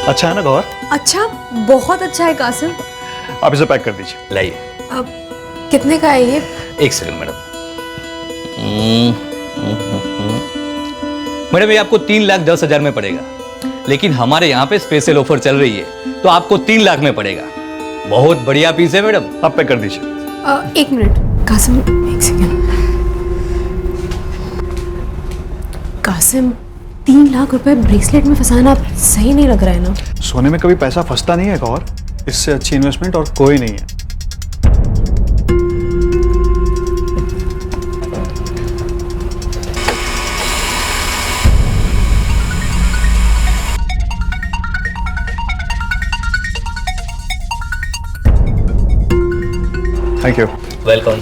अच्छा है ना गौर? अच्छा, बहुत अच्छा है कासिम। आप इसे पैक कर दीजिए। लाइए। अब कितने का है ये? एक सेकंड मैडम। मैडम ये आपको 3,10,000 में पड़ेगा, लेकिन हमारे यहाँ पे स्पेशल ऑफर चल रही है तो आपको 3 लाख में पड़ेगा। बहुत बढ़िया पीस है मैडम। आप पैक कर दीजिए। एक मिनट कासिम, एक सेकंड। कासिम, 3 लाख रुपए ब्रेसलेट में फंसाना सही नहीं लग रहा है ना? सोने में कभी पैसा फंसता नहीं है गौर। इससे अच्छी इन्वेस्टमेंट और कोई नहीं है। Thank you. वेलकम।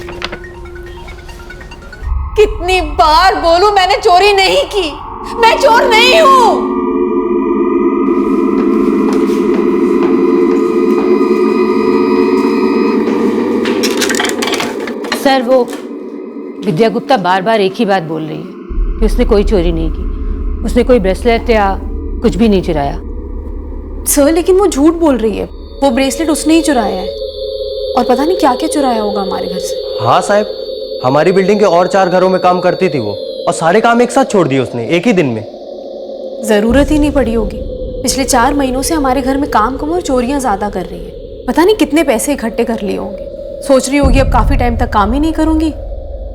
कितनी बार बोलूं, मैंने चोरी नहीं की, मैं चोर नहीं हूं। सर, वो विद्या गुप्ता बार बार एक ही बात बोल रही है कि उसने कोई चोरी नहीं की, उसने कोई ब्रेसलेट या कुछ भी नहीं चुराया। सर, लेकिन वो झूठ बोल रही है। वो ब्रेसलेट उसने ही चुराया है और पता नहीं क्या क्या चुराया होगा हमारे घर से। हाँ साहब, हमारी बिल्डिंग के और 4 घरों में काम करती थी वो, और सारे काम एक साथ छोड़ दिए उसने एक ही दिन में। जरूरत ही नहीं पड़ी होगी। पिछले 4 महीनों से हमारे घर में काम कम और चोरियां ज्यादा कर रही है। पता नहीं कितने पैसे इकट्ठे कर लिए होंगे। सोच रही होगी अब काफी टाइम तक काम ही नहीं करूंगी,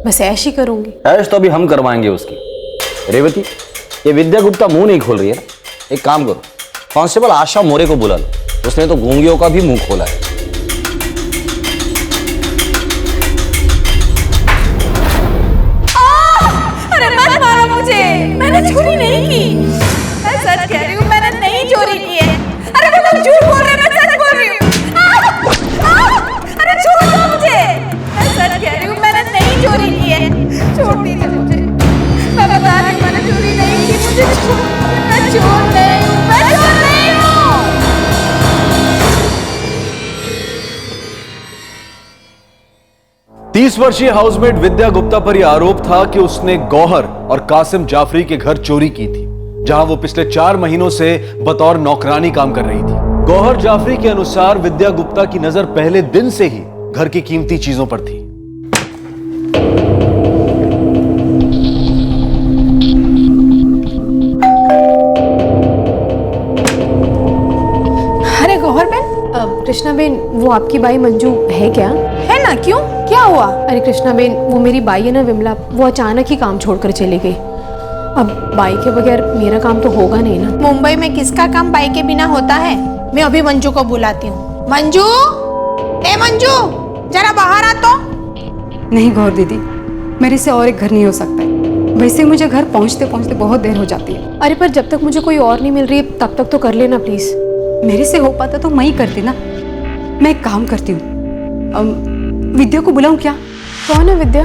बस ऐश ही करूंगी। ऐश तो अभी हम करवाएंगे उसकी। रेवती, ये विद्या गुप्ता मुंह नहीं खोल रही है ना, एक काम करो, कांस्टेबल आशा मोरे को बुला लो, उसने तो गूंगियों का भी मुंह खोला है। अरे मत मारो मुझे, मैंने चोरी नहीं की। मैं सच कह रही हूँ, मैंने नहीं चोरी की है। अरे वो लोग झूठ बोल रहे हैं, मैं सच बोल रही हूँ। अरे छोड़ दो मुझे, मैं सच कह रही हूँ, मैंने नहीं चोरी की है। छोड़ दीजिए मुझे, मैं बता रही हूँ मैंने चोरी नहीं की। मुझे छोड़, मैं चोर नहीं हूँ, मैं चोर नहीं हूँ। 30 वर्षीय हाउसमेट विद्या गुप्ता पर यह आरोप था कि उसने गौहर और कासिम जाफरी के घर चोरी की थी, जहां वो पिछले 4 महीनों से बतौर नौकरानी काम कर रही थी। गौहर जाफरी के अनुसार विद्या गुप्ता की नजर पहले दिन से ही घर की कीमती चीजों पर थी। अरे गौहर बहन, कृष्णा बहन, वो आपकी बाई मंजू है क्या? है ना, क्यों, क्या हुआ? अरे कृष्णा बहन, वो मेरी बाई है ना विमला, वो अचानक ही काम छोड़कर चली गई। अब बाई के बगैर मेरा काम तो होगा नहीं ना। मुंबई में किसका काम बाई के बिना होता है? मैं अभी मंजू को बुलाती हूँ। मंजू, ए मंजू, जरा बाहर आ तो। नहीं गौर दीदी, मेरे से और एक घर नहीं हो सकता है। वैसे मुझे घर पहुंचते पहुंचते बहुत देर हो जाती है। अरे पर जब तक मुझे कोई और नहीं मिल रही है तब तक तो कर लेना प्लीज। मेरे से हो पाता तो मैं ही करती ना। मैं एक काम करती हूँ, विद्या को बुलाऊं क्या? कौन है विद्या?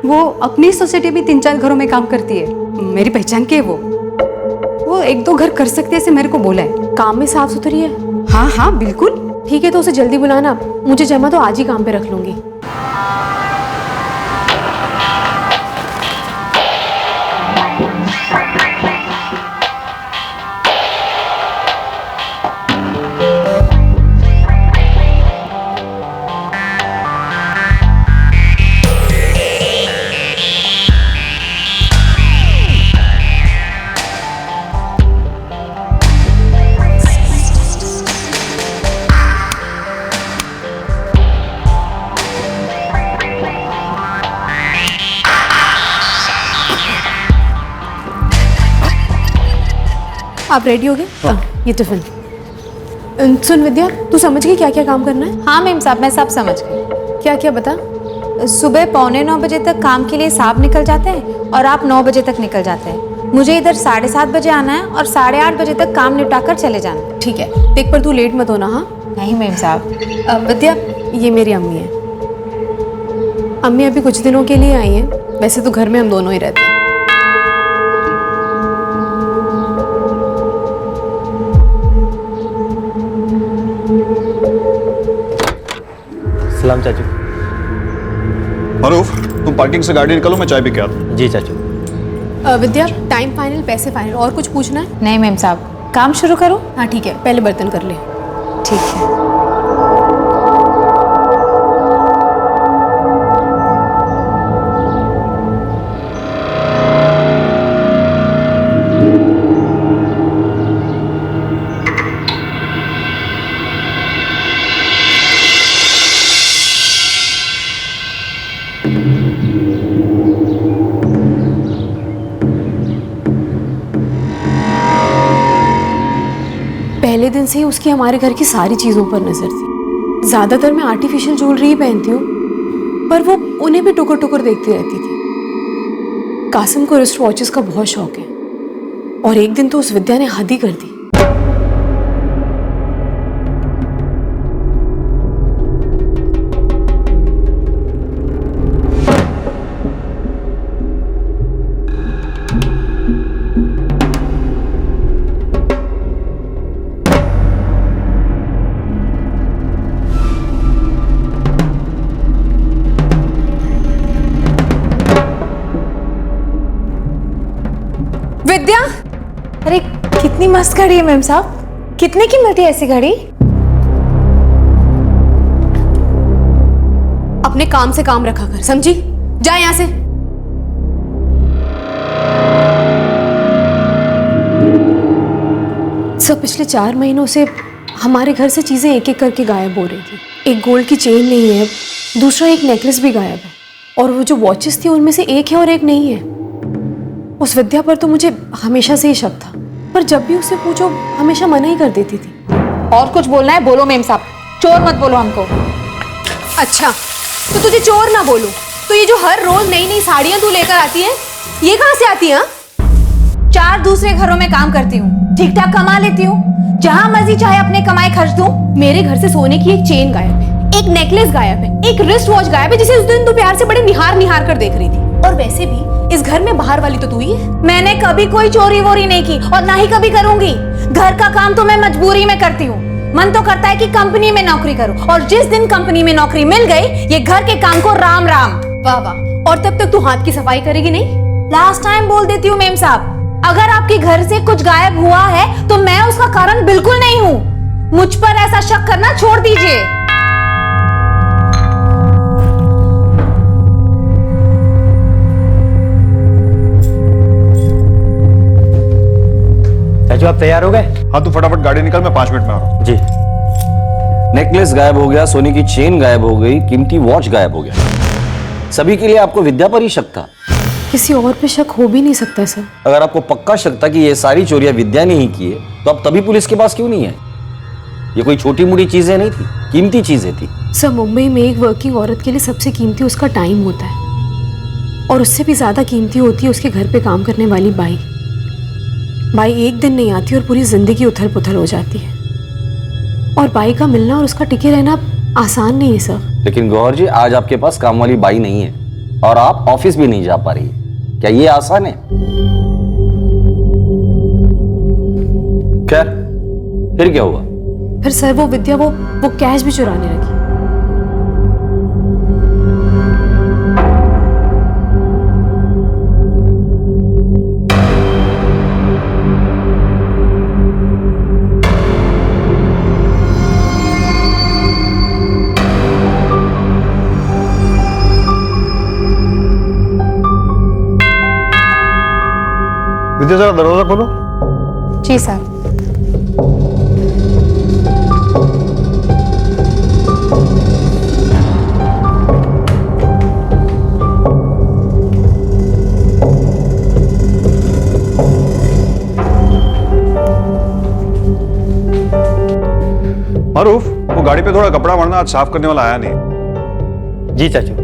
वो अपनी सोसाइटी में 3-4 घरों में काम करती है, मेरी पहचान की है वो 1-2 घर कर सकती है, ऐसे मेरे को बोला है। काम में साफ सुथरी है? हाँ हाँ बिल्कुल। ठीक है, तो उसे जल्दी बुलाना। मुझे जमा तो आज ही काम पे रख लूंगी। आप रेडी हो गए? ये टिफिन। सुन विद्या, तू समझ गई क्या क्या काम करना है? हाँ मैम साहब, मैं सब समझ गई। क्या क्या बता। सुबह 8:45 बजे तक काम के लिए साहब निकल जाते हैं और आप 9 बजे तक निकल जाते हैं। मुझे इधर 7:30 बजे आना है और 8:30 बजे तक काम निपटाकर चले जाना है। ठीक है, देख पर तू लेट मत होना। हाँ नहीं मैम साहब। विद्या, ये मेरी अम्मी है। अम्मी अभी कुछ दिनों के लिए आई हैं, वैसे तो घर में हम दोनों ही रहते हैं। सलाम चाचू। मरूफ, तुम पार्किंग से गाड़ी निकालो, मैं चाय पी के आता हूँ। जी चाचू। विद्या, टाइम फाइनल, पैसे फाइनल, और कुछ पूछना है? नहीं मैम साहब। काम शुरू करूं? हाँ ठीक है, पहले बर्तन कर ले। ठीक है। पहले दिन से ही उसकी हमारे घर की सारी चीज़ों पर नज़र थी। ज़्यादातर मैं आर्टिफिशियल ज्वेलरी ही पहनती हूँ, पर वो उन्हें भी टुकर टुकर देखती रहती थी। कासिम को रिस्ट वॉचेस का बहुत शौक है, और एक दिन तो उस विद्या ने हद ही कर दी। विद्या, अरे कितनी मस्त घड़ी है मैम साहब, कितने की मिलती है ऐसी घड़ी? अपने काम से काम रखा कर, समझी? जा यहां से। सब पिछले 4 महीनों से हमारे घर से चीजें एक एक करके गायब हो रही थी। एक गोल्ड की चेन नहीं है, दूसरा एक नेकलेस भी गायब है, और वो जो वॉचेस थी उनमें से एक है और एक नहीं है। उस विद्या पर तो मुझे हमेशा से ही शक था, पर जब भी उसे पूछो हमेशा मना ही कर देती थी। और कुछ बोलना है बोलो मेम साहब, चोर मत बोलो हमको। अच्छा, तो तुझे चोर ना बोलूं, तो ये जो हर रोज नई नई साड़ियां तू लेकर आती है, ये कहां से आती है? 4 दूसरे घरों में काम करती हूँ, ठीक ठाक कमा लेती हूँ, जहां मर्जी चाहे अपने कमाई खर्च दूं। मेरे घर से सोने की एक चेन गायब है, एक नेकलेस गायब है, एक रिस्ट वॉच गायब है, जिसे उस दिन तू प्यार से बड़े निहार निहार कर देख रही थी। और वैसे भी इस घर में बाहर वाली तो तू ही है। मैंने कभी कोई चोरी वोरी नहीं की और ना ही कभी करूंगी। घर का काम तो मैं मजबूरी में करती हूँ। मन तो करता है कि कंपनी में नौकरी करूं, और जिस दिन कंपनी में नौकरी मिल गई, ये घर के काम को राम राम। वाह वाह, और तब तक तू हाथ की सफाई करेगी नहीं? लास्ट टाइम बोल देती हूँ मेम साहब, अगर आपके घर से कुछ गायब हुआ है तो मैं उसका कारण बिल्कुल नहीं हूँ। मुझ पर ऐसा शक करना छोड़ दीजिए। चाचू आप तैयार हो गए? हाँ, तू फटाफट गाड़ी निकल, मैं 5 मिनट में आ रहा हूँ। जी। नेकलेस गायब हो गया, सोने की चेन गायब हो गई, कीमती वॉच गायब हो गया। सभी के लिए आपको विद्या पर ही शक था। किसी और पे शक हो भी नहीं सकता सर। अगर आपको पक्का शक था कि ये सारी चोरियां विद्या ने ही की है, तो अब तभी पुलिस के पास क्यों नहीं है? ये कोई छोटी मोटी चीजें नहीं थी, कीमती चीजें थी। सर, मुंबई में एक वर्किंग औरत के लिए सबसे कीमती उसका टाइम होता है, और उससे भी ज्यादा कीमती होती है उसके घर पे काम करने वाली बाई। बाई एक दिन नहीं आती और पूरी जिंदगी उथल पुथल हो जाती है, और बाई का मिलना और उसका टिके रहना आसान नहीं है सर। लेकिन गौहर जी, आज आपके पास काम वाली बाई नहीं है और आप ऑफिस भी नहीं जा पा रही है। क्या ये आसान है? खैर, फिर क्या हुआ? फिर सर वो विद्या वो कैश भी चुराने लगी। विद्या, जरा दरवाजा खोलो। जी साहब। मारूफ, वो गाड़ी पे थोड़ा कपड़ा मरना, आज साफ करने वाला आया नहीं। जी चाचू।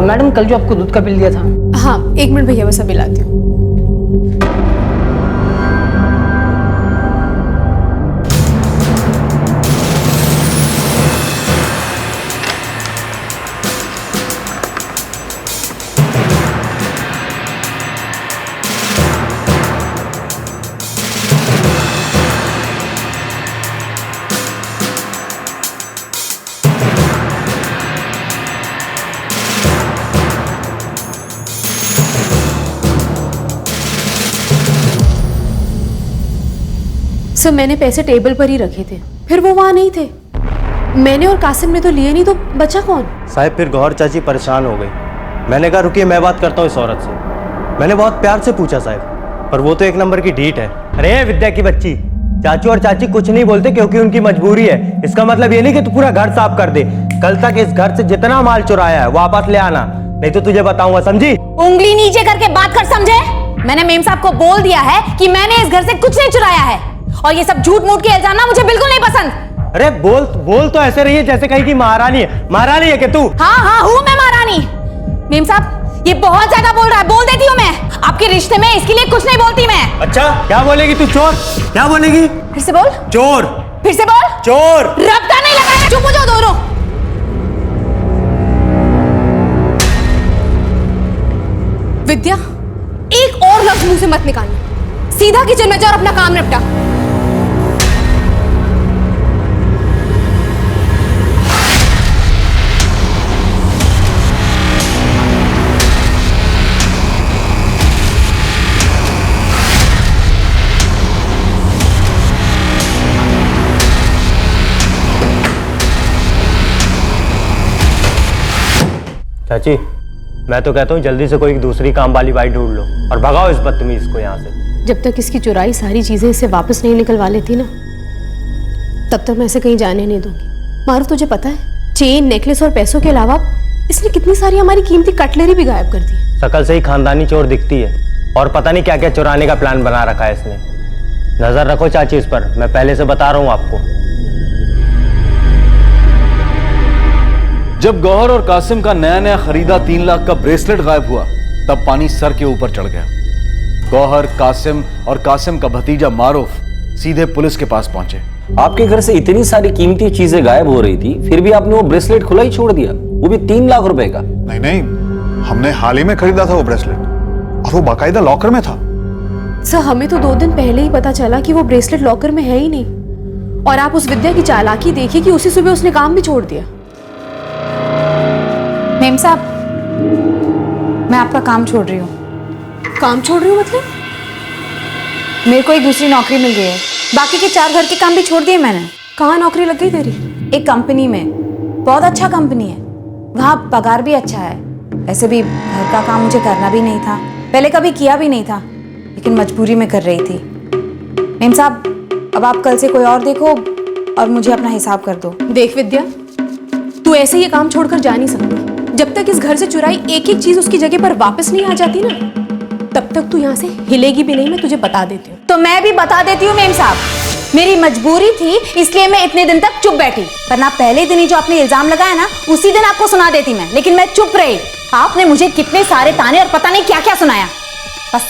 मैडम, कल जो आपको दूध का बिल दिया था। हाँ, 1 मिनट भैया, बस अभी लाती हूँ। सर मैंने पैसे टेबल पर ही रखे थे, फिर वो वहाँ नहीं थे। मैंने और कासिम ने तो लिए नहीं, तो बचा कौन? साहब फिर गौहर चाची परेशान हो गई। मैंने कहा रुकिए मैं बात करता हूँ इस औरत से। मैंने बहुत प्यार से पूछा साहब, पर वो तो एक नंबर की ढीठ है। अरे विद्या की बच्ची, चाचू और चाची कुछ नहीं बोलते क्योंकि उनकी मजबूरी है। इसका मतलब ये नहीं कि तू पूरा घर साफ कर दे। कल तक इस घर से जितना माल चुराया है वापस ले आना, नहीं तो तुझे बताऊंगा, समझी? उंगली नीचे करके बात कर, समझे? मैंने मेम साहब को बोल दिया है कि मैंने इस घर से कुछ नहीं चुराया है, और ये सब झूठ मूठ के इल्जाम ना मुझे बिल्कुल नहीं पसंद। अरे बोल तो ऐसे रही है जैसे कहीं की महारानी है। महारानी है कि तू? हाँ हूँ मैं महारानी। मेम साहब ये बहुत ज्यादा बोल रहा है, बोल देती हूँ मैं। आपके रिश्ते में इसके लिए कुछ नहीं बोलती मैं। अच्छा क्या बोलेगी तू? चोर? क्या बोलेगी? फिर से बोल। चोर। फिर से बोल। चोर। रब्ता नहीं लगाया, चुप हो जाओ दोनों। विद्या, एक और लफ्ज मुंह से मत निकालना। सीधा किचन में जा और अपना काम निपटा। चाची मैं तो कहता हूँ जल्दी से कोई दूसरी काम वाली बाई ढूंढ लो और भगाओ इस बदतमीज को यहाँ से। जब तक इसकी चुराई सारी चीजें इससे वापस नहीं निकलवा लेती ना, तब तक मैं इसे कहीं जाने नहीं दूंगी। मारूफ, तुझे पता है चेन, नेकलेस और पैसों के अलावा इसने कितनी सारी हमारी कीमती कटलरी भी गायब कर दी। शकल से ही खानदानी चोर दिखती है, और पता नहीं क्या क्या चुराने का प्लान बना रखा है इसने। नजर रखो चाची इस पर, मैं पहले से बता रहा हूँ आपको। जब गौहर और कासिम का नया नया खरीदा 3 लाख का ब्रेसलेट गायब हुआ, तब पानी सर के ऊपर चढ़ गया। गौहर, कासिम और कासिम का भतीजा मारूफ सीधे पुलिस के पास पहुंचे। आपके घर से इतनी सारी कीमती चीजें गायब हो रही थी, फिर भी आपने वो ब्रेसलेट खुला ही छोड़ दिया, वो भी 3 लाख रुपए का। नहीं, हमने हाल ही में खरीदा था वो ब्रेसलेट, और वो बाकायदा लॉकर में था। सर हमें तो 2 दिन पहले ही पता चला कि वो ब्रेसलेट लॉकर में है ही नहीं, और आप उस विद्या की चालाकी देखिए कि उसी सुबह उसने काम भी छोड़ दिया। मेम साहब मैं आपका काम छोड़ रही हूँ। काम छोड़ रही हूँ मतलब? मेरे को एक दूसरी नौकरी मिल गई है, बाकी के 4 घर के काम भी छोड़ दिए मैंने। कहाँ नौकरी लग गई तेरी? एक कंपनी में, बहुत अच्छा कंपनी है, वहाँ पगार भी अच्छा है। वैसे भी घर का काम मुझे करना भी नहीं था, पहले कभी किया भी नहीं था, लेकिन मजबूरी में कर रही थी। मेम साहब अब आप कल से कोई और देखो और मुझे अपना हिसाब कर दो। देख विद्या, तू ऐसे ये काम छोड़कर जा नहीं सकती। जब तक इस घर से चुराई एक एक चीज उसकी जगह पर वापस नहीं आ जाती ना, तब तक तू यहाँ से हिलेगी भी नहीं, मैं तुझे बता देती हूँ। तो मैं भी बता देती हूँ मेम साहब, मेरी मजबूरी थी इसलिए मैं इतने दिन तक चुप बैठी, वरना पहले दिन ही जो आपने इल्जाम लगाया ना, उसी दिन आपको सुना देती मैं, लेकिन मैं चुप रही। आपने मुझे कितने सारे ताने और पता नहीं क्या क्या सुनाया, बस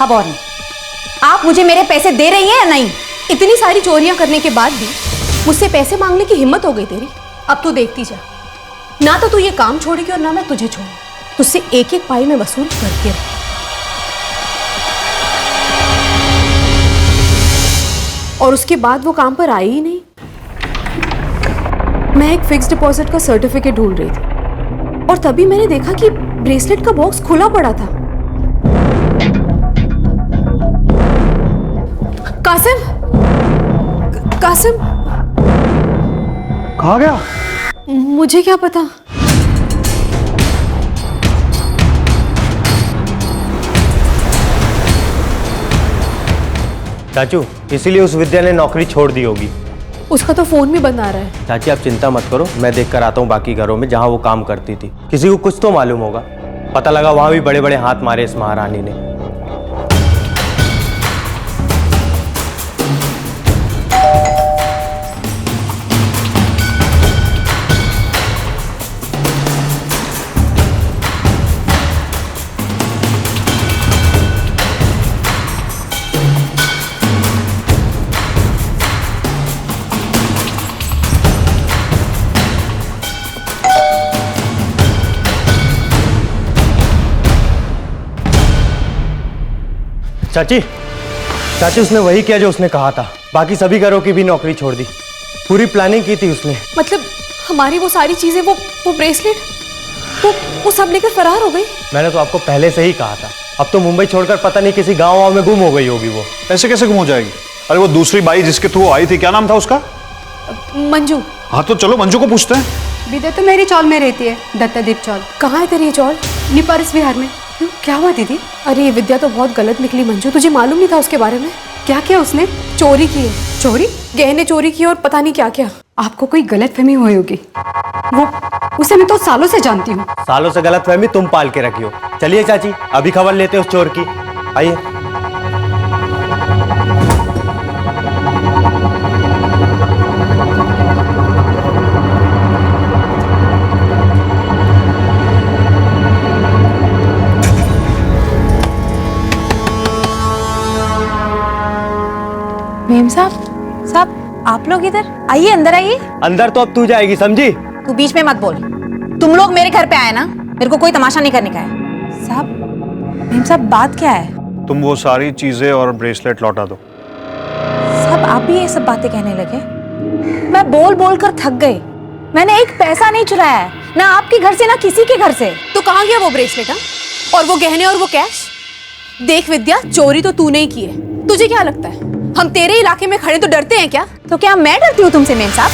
अब और नहीं। आप मुझे मेरे पैसे दे रही हैं या नहीं? इतनी सारी चोरियां करने के बाद भी मुझसे पैसे मांगने की हिम्मत हो गई तेरी। अब तू देखती जा, ना तो तू ये काम छोड़ेगी और ना मैं तुझे छोड़ूंगी। तुझसे एक एक पाई में वसूल करके रह। और उसके बाद वो काम पर आई ही नहीं। मैं एक फिक्स डिपॉजिट का सर्टिफिकेट ढूंढ रही थी, और तभी मैंने देखा कि ब्रेसलेट का बॉक्स खुला पड़ा था। कासिम, कासिम कहाँ गया? मुझे क्या पता। चाचू इसीलिए उस विद्या ने नौकरी छोड़ दी होगी। उसका तो फोन भी बंद आ रहा है। चाची आप चिंता मत करो, मैं देख कर आता हूँ बाकी घरों में जहाँ वो काम करती थी। किसी को कुछ तो मालूम होगा, पता लगा वहाँ भी बड़े बड़े हाथ मारे इस महारानी ने। चाची चाची उसने वही किया जो उसने कहा था, बाकी सभी घरों की भी नौकरी छोड़ दी। पूरी प्लानिंग की थी उसने। मतलब हमारी वो सारी चीजें, वो ब्रेसलेट, वो सब लेकर फरार हो गई। मैंने तो आपको पहले से ही कहा था। अब तो मुंबई छोड़कर पता नहीं किसी गांव में गुम हो गई होगी वो। ऐसे कैसे गुम हो जाएगी? अरे वो दूसरी बाई जिसके थ्रू आई थी, क्या नाम था उसका? मंजू। हाँ तो चलो मंजू को पूछते हैं। विद्या तो मेरी चौल में रहती है, दत्तादीप चौल। कहाँ है तेरी ये चौल? निपारस विहार में। क्यों, क्या हुआ दीदी? अरे ये विद्या तो बहुत गलत निकली मंजू, तुझे मालूम नहीं था उसके बारे में? क्या किया उसने? चोरी की है, चोरी? गहने चोरी किए और पता नहीं क्या क्या। आपको कोई गलतफहमी हुई होगी। वो उसे मैं तो सालों से जानती हूँ। सालों से गलतफहमी तुम पाल के रखी हो। चलिए चाची, अभी खबर लेते हैं उस चोर की। आइए। मेम साहब आप लोग इधर आइए, अंदर आइए। अंदर तो अब तू जाएगी, समझी? तू बीच में मत बोल। तुम लोग मेरे घर पे आए ना, मेरे को कोई तमाशा नहीं करने का है। साहब, मेम साहब बात क्या है? तुम वो सारी चीजें और ब्रेसलेट लौटा दो। साहब आप भी ये सब बातें कहने लगे? मैं बोल बोल कर थक गई। मैंने एक पैसा नहीं चुराया है, ना आपके घर से ना किसी के घर से। तो कहाँ गया वो ब्रेसलेट? हाँ, और वो गहने और वो कैश? देख विद्या, चोरी तो तूने ही की है। तुझे क्या लगता है हम तेरे इलाके में खड़े तो डरते हैं क्या? तो क्या मैं डरती हूँ तुमसे मेम साहब?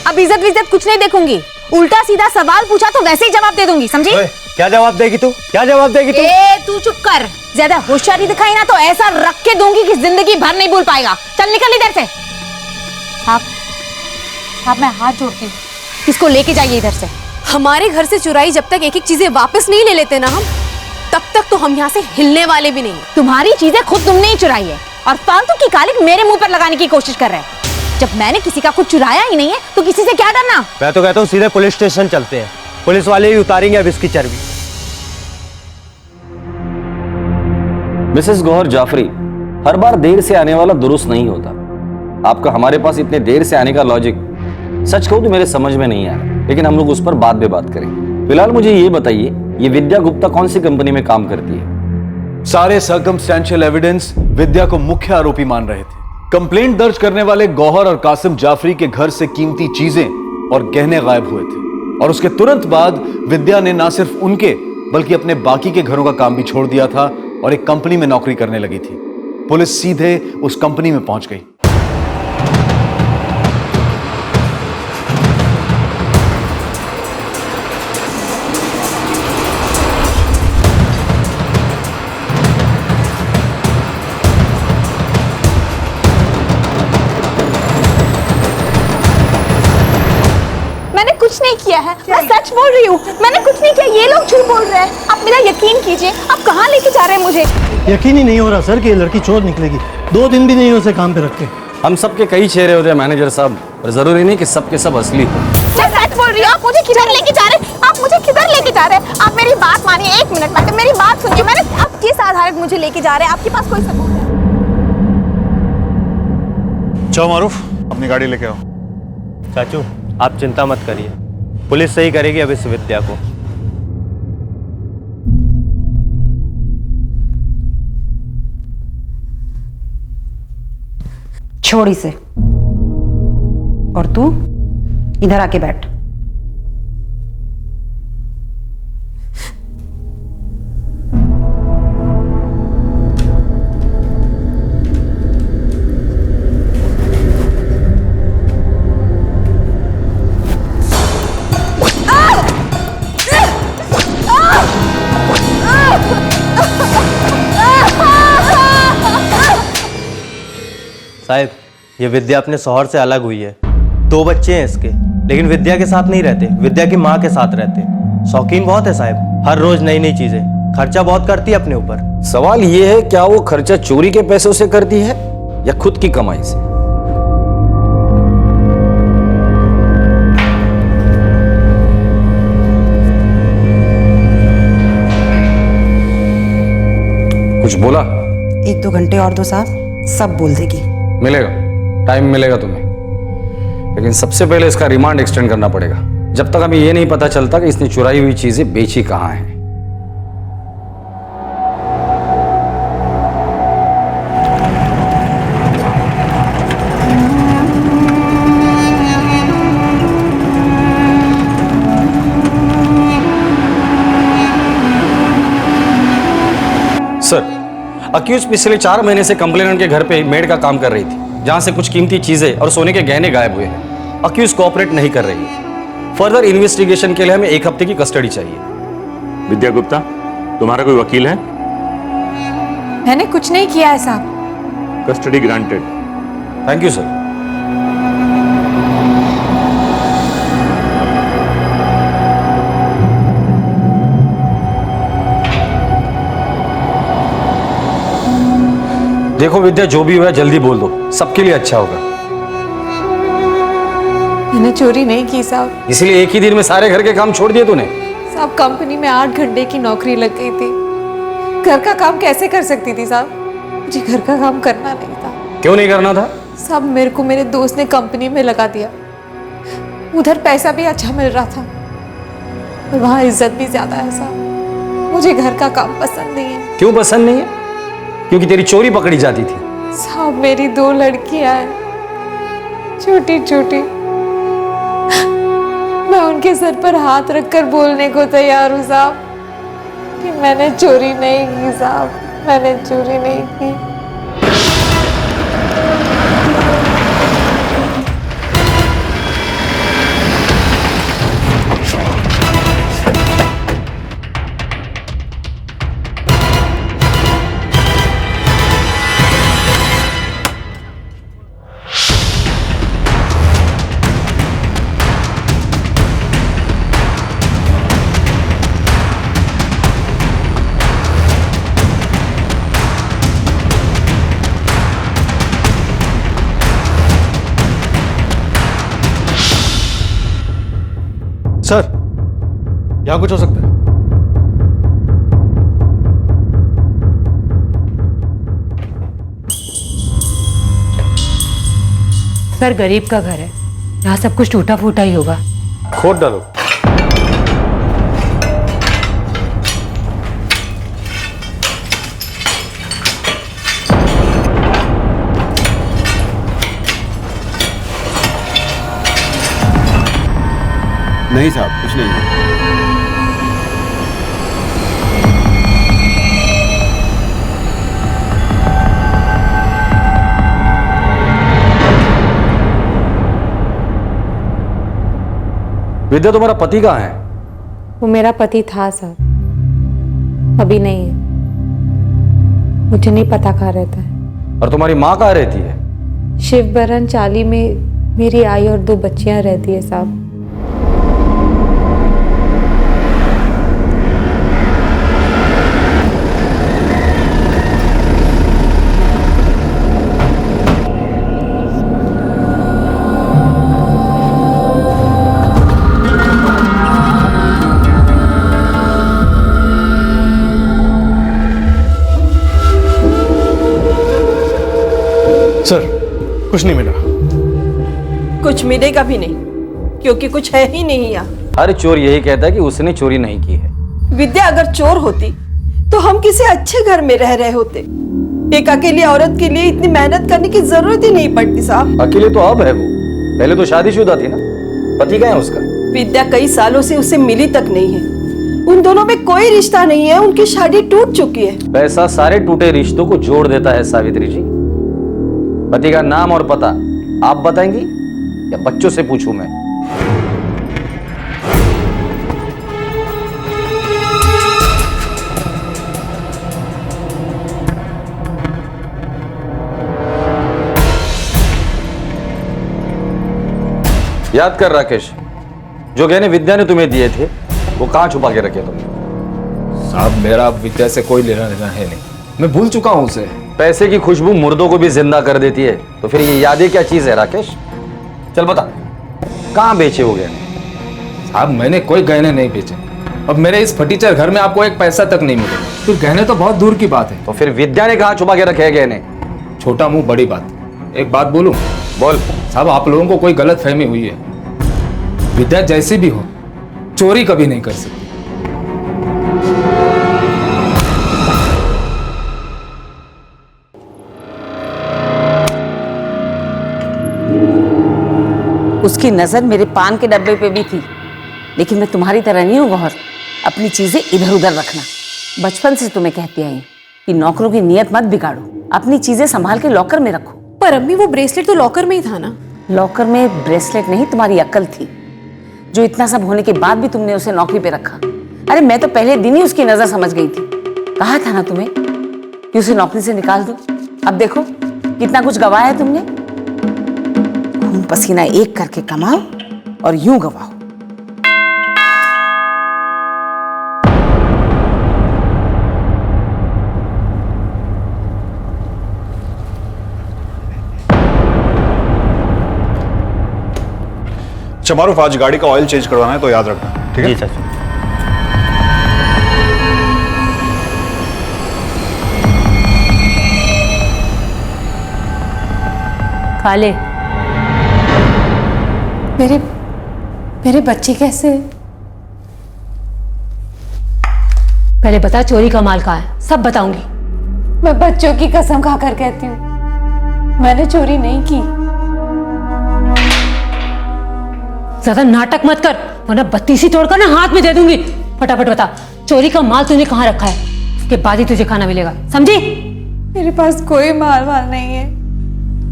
अब इज्जत विज्जत कुछ नहीं देखूंगी, उल्टा सीधा सवाल पूछा तो वैसे ही जवाब दे दूंगी, समझी? क्या जवाब देगी तू? क्या जवाब देगी तू? तू चुप कर। ज्यादा होशियारी दिखाई ना तो ऐसा रख के दूंगी कि जिंदगी भर नहीं भूल पाएगा। चल निकल इधर से। आप मैं हाथ जोड़ती हूँ, इसको लेके जाइए इधर से। हमारे घर से चुराई जब तक एक एक चीजें वापस नहीं ले लेते ना हम, तब तक तो हम यहाँ से हिलने वाले भी नहीं। तुम्हारी चीजें खुद तुमने ही चुराई है और फालतू की कालिक मेरे मुंह पर लगाने की कोशिश कर रहे हैं। जब मैंने किसी का कुछ चुराया ही नहीं है तो किसी से क्या डरना? मैं तो कहता हूँ सीधे पुलिस स्टेशन चलते हैं, पुलिस वाले ही उतारेंगे अब इसकी चर्बी। मिसेस गौहर जाफरी, हर बार देर से आने वाला दुरुस्त नहीं होता। आपका हमारे पास इतने देर से आने का लॉजिक सच कहूं तो मेरे समझ में नहीं आ रहा, लेकिन हम लोग उस पर बाद में बात करेंगे। फिलहाल मुझे ये बताइए, ये विद्या गुप्ता कौन सी कंपनी में काम करती है? सारे सर्कमस्टेंशियल एविडेंस विद्या को मुख्य आरोपी मान रहे थे। कंप्लेंट दर्ज करने वाले गौहर और कासिम जाफरी के घर से कीमती चीजें और गहने गायब हुए थे, और उसके तुरंत बाद विद्या ने ना सिर्फ उनके बल्कि अपने बाकी के घरों का काम भी छोड़ दिया था और एक कंपनी में नौकरी करने लगी थी। पुलिस सीधे उस कंपनी में पहुंच गई। कुछ नहीं किया है, मैं सच बोल रही हूँ। मैंने कुछ नहीं किया, ये लोग झूठ बोल रहे हैं। आप मेरा यकीन कीजिए। आप कहाँ लेके जा रहे हैं मुझे? यकीन ही नहीं हो रहा सर कि ये लड़की चोर निकलेगी। 2 दिन भी नहीं उसे काम पे रख के। हम सबके कई चेहरे होते हैं मैनेजर साहब, और जरूरी नहीं कि सबके सब असली हो। मैं सच बोल रही हूँ। आप मुझे किधर लेके जा रहे हैं? आप मुझे किधर लेके जा रहे हैं? आप मेरी बात मानिए, 1 मिनट मैडम, मेरी बात सुनिए। मैंने आप किस आधारित मुझे लेके जा रहे हैं? आपके पास कोई सबूत है? जाओ मारूफ, अपनी गाड़ी लेके आओ। चाचू आप चिंता मत करिए, पुलिस सही करेगी अब इस विद्या को। छोड़ इसे, और तू इधर आके बैठ। साहब ये विद्या अपने शौहर से अलग हुई है। 2 बच्चे हैं इसके, लेकिन विद्या के साथ नहीं रहते, विद्या की माँ के साथ रहते। शौकीन बहुत है साहब, हर रोज नई नई चीजें, खर्चा बहुत करती है अपने ऊपर। सवाल ये है, क्या वो खर्चा चोरी के पैसों से करती है या खुद की कमाई से? कुछ बोला? 1-2 घंटे और दो साहब, सब बोल देगी। मिलेगा, टाइम मिलेगा तुम्हें, लेकिन सबसे पहले इसका रिमांड एक्सटेंड करना पड़ेगा, जब तक हमें यह नहीं पता चलता कि इसने चुराई हुई चीजें बेची कहां हैं। सर, अक्यूज पिछले 4 महीने से कंप्लेनेंट के घर पे मेड का काम कर रही थी। जहां से कुछ कीमती चीजें और सोने के गहने गायब हुए हैं। अक्यूज कोऑपरेट नहीं कर रही है। फर्दर इन्वेस्टिगेशन के लिए हमें 1 हफ्ते की कस्टडी चाहिए। विद्या गुप्ता, तुम्हारा कोई वकील है? मैंने कुछ नहीं किया है साहब। Custody granted. Thank you sir. देखो विद्या, जो भी हुआ जल्दी बोल दो, सबके लिए अच्छा होगा। मैंने चोरी नहीं की साहब। इसलिए एक ही दिन में सारे घर के काम छोड़ दिए तूने? साहब कंपनी में 8 घंटे की नौकरी लग गई थी। घर का काम कैसे कर सकती थी साहब? मुझे घर का काम करना नहीं था। क्यों नहीं करना था? साहब मेरे को मेरे दोस्त ने कंपनी में लगा दिया। उधर पैसा भी अच्छा मिल रहा था और वहाँ इज्जत भी ज्यादा है साहब। मुझे घर का काम पसंद नहीं है। क्यों पसंद नहीं है? क्योंकि तेरी चोरी पकड़ी जाती थी। साहब मेरी 2 लड़कियां हैं, छोटी छोटी। मैं उनके सर पर हाथ रखकर बोलने को तैयार हूँ साहब कि मैंने चोरी नहीं की साहब, मैंने चोरी नहीं की। सर, यहाँ कुछ हो सकता है? सर गरीब का घर है, यहाँ सब कुछ टूटा फूटा ही होगा। खोद डालो। नहीं साहब, कुछ नहीं है। विद्या, तुम्हारा पति कहाँ है? वो मेरा पति था साहब, अभी नहीं है। मुझे नहीं पता कहाँ रहता है। और तुम्हारी माँ कहाँ रहती है? शिवबरन चाली में मेरी आई और 2 बच्चियां रहती है साहब। सर, कुछ नहीं मिला। कुछ मिलेगा भी नहीं, क्योंकि कुछ है ही नहीं यहाँ। हर चोर यही कहता है कि उसने चोरी नहीं की है। विद्या अगर चोर होती तो हम किसी अच्छे घर में रह रहे होते। एक अकेली औरत के लिए इतनी मेहनत करने की जरूरत ही नहीं पड़ती साहब। अकेले तो अब है वो, पहले तो शादीशुदा थी ना। पति कहाँ है उसका? विद्या कई सालों से उसे मिली तक नहीं है। उन दोनों में कोई रिश्ता नहीं है, उनकी शादी टूट चुकी है। पैसा सारे टूटे रिश्तों को जोड़ देता है सावित्री जी। पति का नाम और पता आप बताएंगी या बच्चों से पूछूं मैं? याद कर राकेश, जो गहने विद्या ने तुम्हें दिए थे वो कहां छुपा के रखे तुमने? साहब मेरा विद्या से कोई लेना देना है नहीं, मैं भूल चुका हूं उसे। पैसे की खुशबू मुर्दों को भी जिंदा कर देती है, तो फिर ये यादें क्या चीज है राकेश? चल बता, कहां बेचे हो गहने? साहब मैंने कोई गहने नहीं बेचे। अब मेरे इस फटीचर घर में आपको एक पैसा तक नहीं मिलेगा, तो गहने तो बहुत दूर की बात है। तो फिर विद्या ने कहां छुपा के रखे हैं गहने? छोटा मुंह बड़ी बात। एक बात बोलूं? बोल। साहब आप लोगों को कोई गलत फहमी हुई है। विद्या जैसी भी हो, चोरी कभी नहीं कर सकती। उसकी नजर मेरे पान के डब्बे पे भी थी, लेकिन मैं तुम्हारी तरह नहीं हूँ गौहर। अपनी चीजें इधर उधर रखना। बचपन से तुम्हें कहती आई कि नौकरों की नियत मत बिगाड़ो, अपनी चीजें संभाल के लॉकर में रखो। पर अम्मी वो ब्रेसलेट तो लॉकर में ही था ना। लॉकर में ब्रेसलेट नहीं, तुम्हारी अक्ल थी, जो इतना सब होने के बाद भी तुमने उसे नौकरी पे रखा। अरे मैं तो पहले दिन ही उसकी नजर समझ गई थी। कहा था ना तुम्हें कि उसे नौकरी से निकाल दो। अब देखो कितना कुछ गवाया है तुमने। खून पसीना एक करके कमाओ और यूं गवाओ। अच्छा मारूफ, आज गाड़ी का ऑयल चेंज करवाना है तो याद रखना, ठीक है? जी चाचा। खा ले। मेरे बच्चे कैसे? पहले बता चोरी का माल कहाँ है, सब बताऊंगी। मैं बच्चों की कसम खाकर कहती हूँ, मैंने चोरी नहीं की। ज्यादा नाटक मत कर वरना बत्तीसी तोड़कर ना हाथ में दे दूंगी। फटाफट बता चोरी का माल तूने कहाँ रखा है, उसके बाद ही तुझे खाना मिलेगा, समझी? मेरे पास कोई माल नहीं है,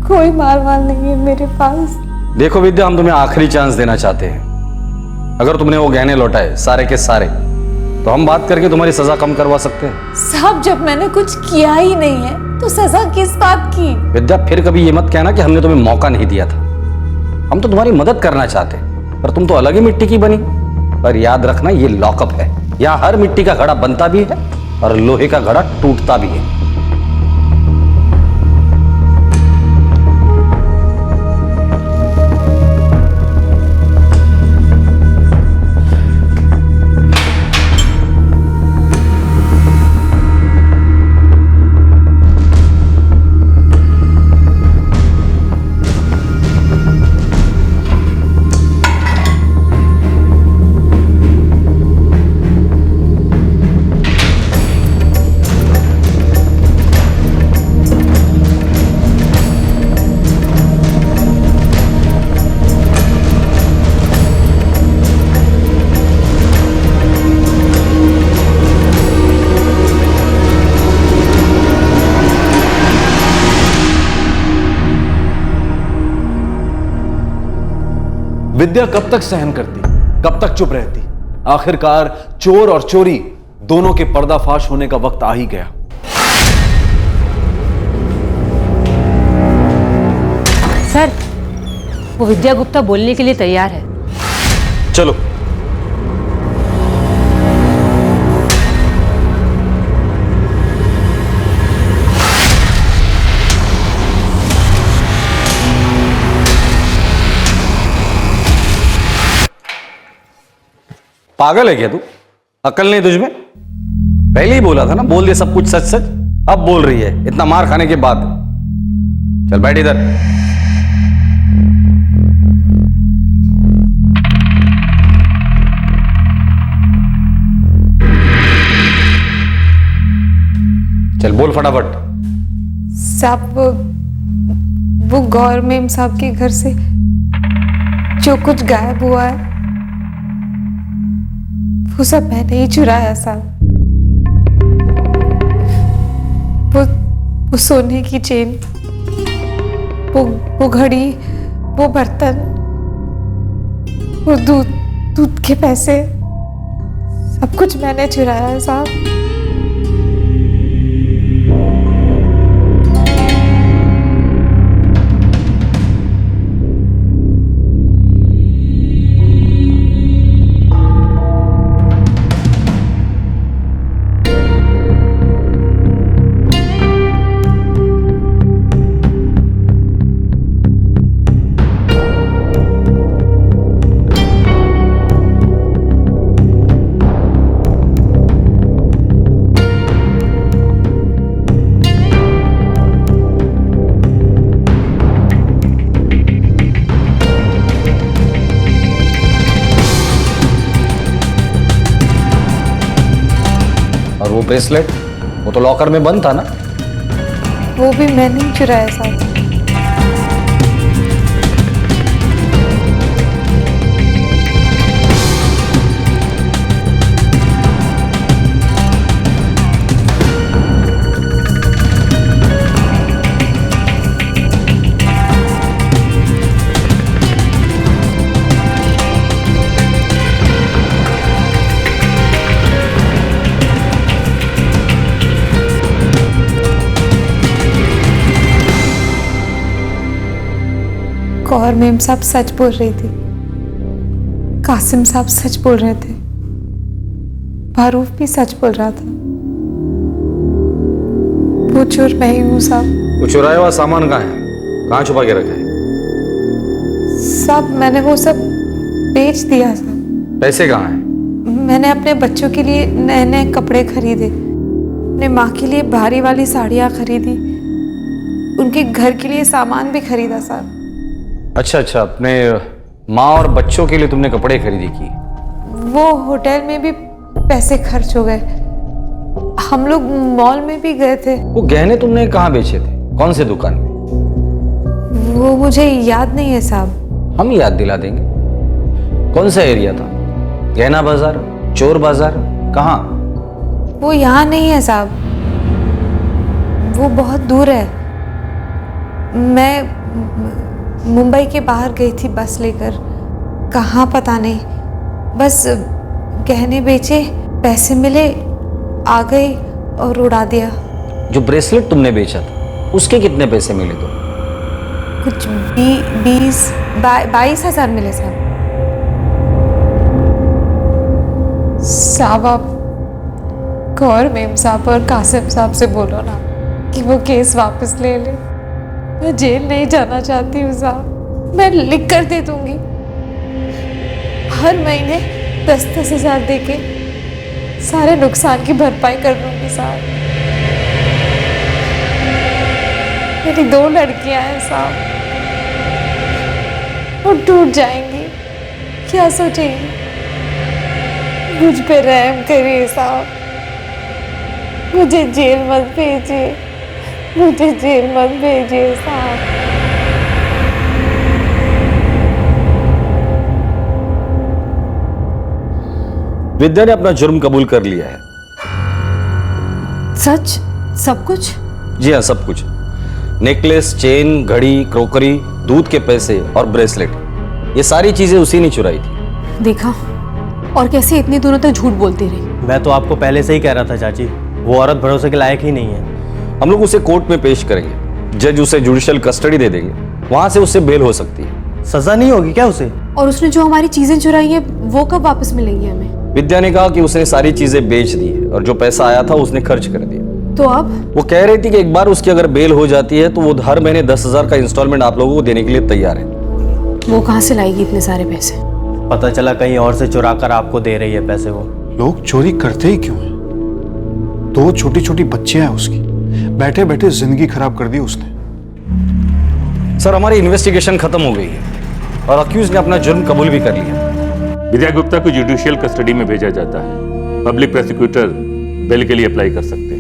कोई माल नहीं है मेरे पास। देखो विद्या, हम तुम्हें आखिरी चांस देना चाहते हैं। अगर तुमने वो गहने लौटाए सारे के सारे, तो हम बात करके तुम्हारी सजा कम करवा सकते हैं। साहब जब मैंने कुछ किया ही नहीं है तो सजा किस बात की? विद्या, फिर कभी ये मत कहना कि हमने तुम्हें मौका नहीं दिया था। हम तो तुम्हारी मदद करना चाहते, पर तुम तो अलग ही मिट्टी की बनी। पर याद रखना, ये लॉकअप है, यहाँ हर मिट्टी का घड़ा बनता भी है और लोहे का घड़ा टूटता भी है। विद्या कब तक सहन करती, कब तक चुप रहती? आखिरकार चोर और चोरी दोनों के पर्दाफाश होने का वक्त आ ही गया। सर, वो विद्या गुप्ता बोलने के लिए तैयार है। चलो। पागल है क्या तू? अकल नहीं तुझ में? पहले ही बोला था ना, बोल दे सब कुछ सच सच। अब बोल रही है इतना मार खाने के बाद। चल बैठ इधर। चल बोल फटाफट। साहब वो गौर मेम साहब के घर से जो कुछ गायब हुआ है वो सब मैंने ही चुराया साहब। वो सोने की चेन, वो घड़ी, वो बर्तन, वो दूध के पैसे, सब कुछ मैंने चुराया है साहब। वो ब्रेसलेट, वो तो लॉकर में बंद था ना? वो भी मैंने ही चुराया साहब। गौहर मेम साहब सच बोल रही थी, कासिम साहब सच बोल रहे थे, मारूफ भी सच बोल रहा था। वो चोर मैं ही हूँ साहब। वो चुराया हुआ सामान कहाँ है? कहाँ छुपा के रखा है? साहब मैंने वो सब बेच दिया साहब। पैसे कहाँ हैं? मैंने अपने बच्चों के लिए नए नए कपड़े खरीदे, अपने माँ के लिए भारी वाली साड़ियाँ खरीदी, उनके घर के लिए सामान भी खरीदा साहब। अच्छा अच्छा, अपने माँ और बच्चों के लिए तुमने कपड़े खरीदी की? वो होटल में भी पैसे खर्च हो गए, हम लोग मॉल में भी गए थे। वो गहने तुमने कहाँ बेचे थे? कौन से दुकान में? वो मुझे याद नहीं है साहब। हम याद दिला देंगे। कौन सा एरिया था? गहना बाजार, चोर बाजार, कहाँ? वो यहाँ नहीं है साहब, वो बहुत दूर है। मैं मुंबई के बाहर गई थी बस लेकर, कहाँ पता नहीं, बस गहने बेचे, पैसे मिले, आ गई और उड़ा दिया। जो ब्रेसलेट तुमने बेचा था उसके कितने पैसे मिले तो? कुछ 22,000 मिले साहब। साहब आप गौर मेम साहब और कासिम साहब से बोलो ना कि वो केस वापस ले ले। मैं जेल नहीं जाना चाहती हूँ साहब, मैं लिख कर दे दूंगी। हर महीने 10-10 हज़ार दे के सारे नुकसान की भरपाई कर दूंगी साहब। मेरी 2 लड़कियां हैं साहब, वो टूट जाएंगी, क्या सोचेंगी? मुझ पे रहम करिए साहब, मुझे जेल मत भेजिए, मुझे जेल मत भेजिए साहब। विद्या ने अपना जुर्म कबूल कर लिया है। सच? सब कुछ? जी हाँ, सब कुछ। नेकलेस, चेन, घड़ी, क्रोकरी, दूध के पैसे और ब्रेसलेट, ये सारी चीजें उसी ने चुराई थी। देखा, और कैसे इतने दिनों तक झूठ बोलती रही। मैं तो आपको पहले से ही कह रहा था चाची, वो औरत भरोसे के लायक ही नहीं है। हम लोग उसे कोर्ट में पेश करेंगे, जज उसे जुडिशियल कस्टडी दे देंगे, वहां से उससे बेल हो सकती है। सजा नहीं होगी क्या उसे? और उसने जो हमारी चीजें चुराई हैं वो कब वापस मिलेंगी हमें? विद्या ने कहा कि उसने सारी चीजें बेच दी है और जो पैसा आया था उसने खर्च कर दिया। तो अब? वो कह रही थी कि एक बार उसकी अगर बेल हो जाती है तो वो हर महीने 10,000 का इंस्टॉलमेंट आप लोगों को देने के लिए तैयार है। वो कहाँ से लाएगी इतने सारे पैसे? पता चला कहीं और से चुरा कर आपको दे रही है पैसे। वो लोग चोरी करते ही क्यों हैं? 2 छोटी छोटी बच्चियां हैं उसकी, बैठे बैठे जिंदगी खराब कर दी उसने। सर, हमारी इन्वेस्टिगेशन खत्म हो गई है और अक्यूज ने अपना जुर्म कबूल भी कर लिया। विद्या गुप्ता को जुडिशियल कस्टडी में भेजा जाता है। पब्लिक प्रोसिक्यूटर बेल के लिए अप्लाई कर सकते हैं।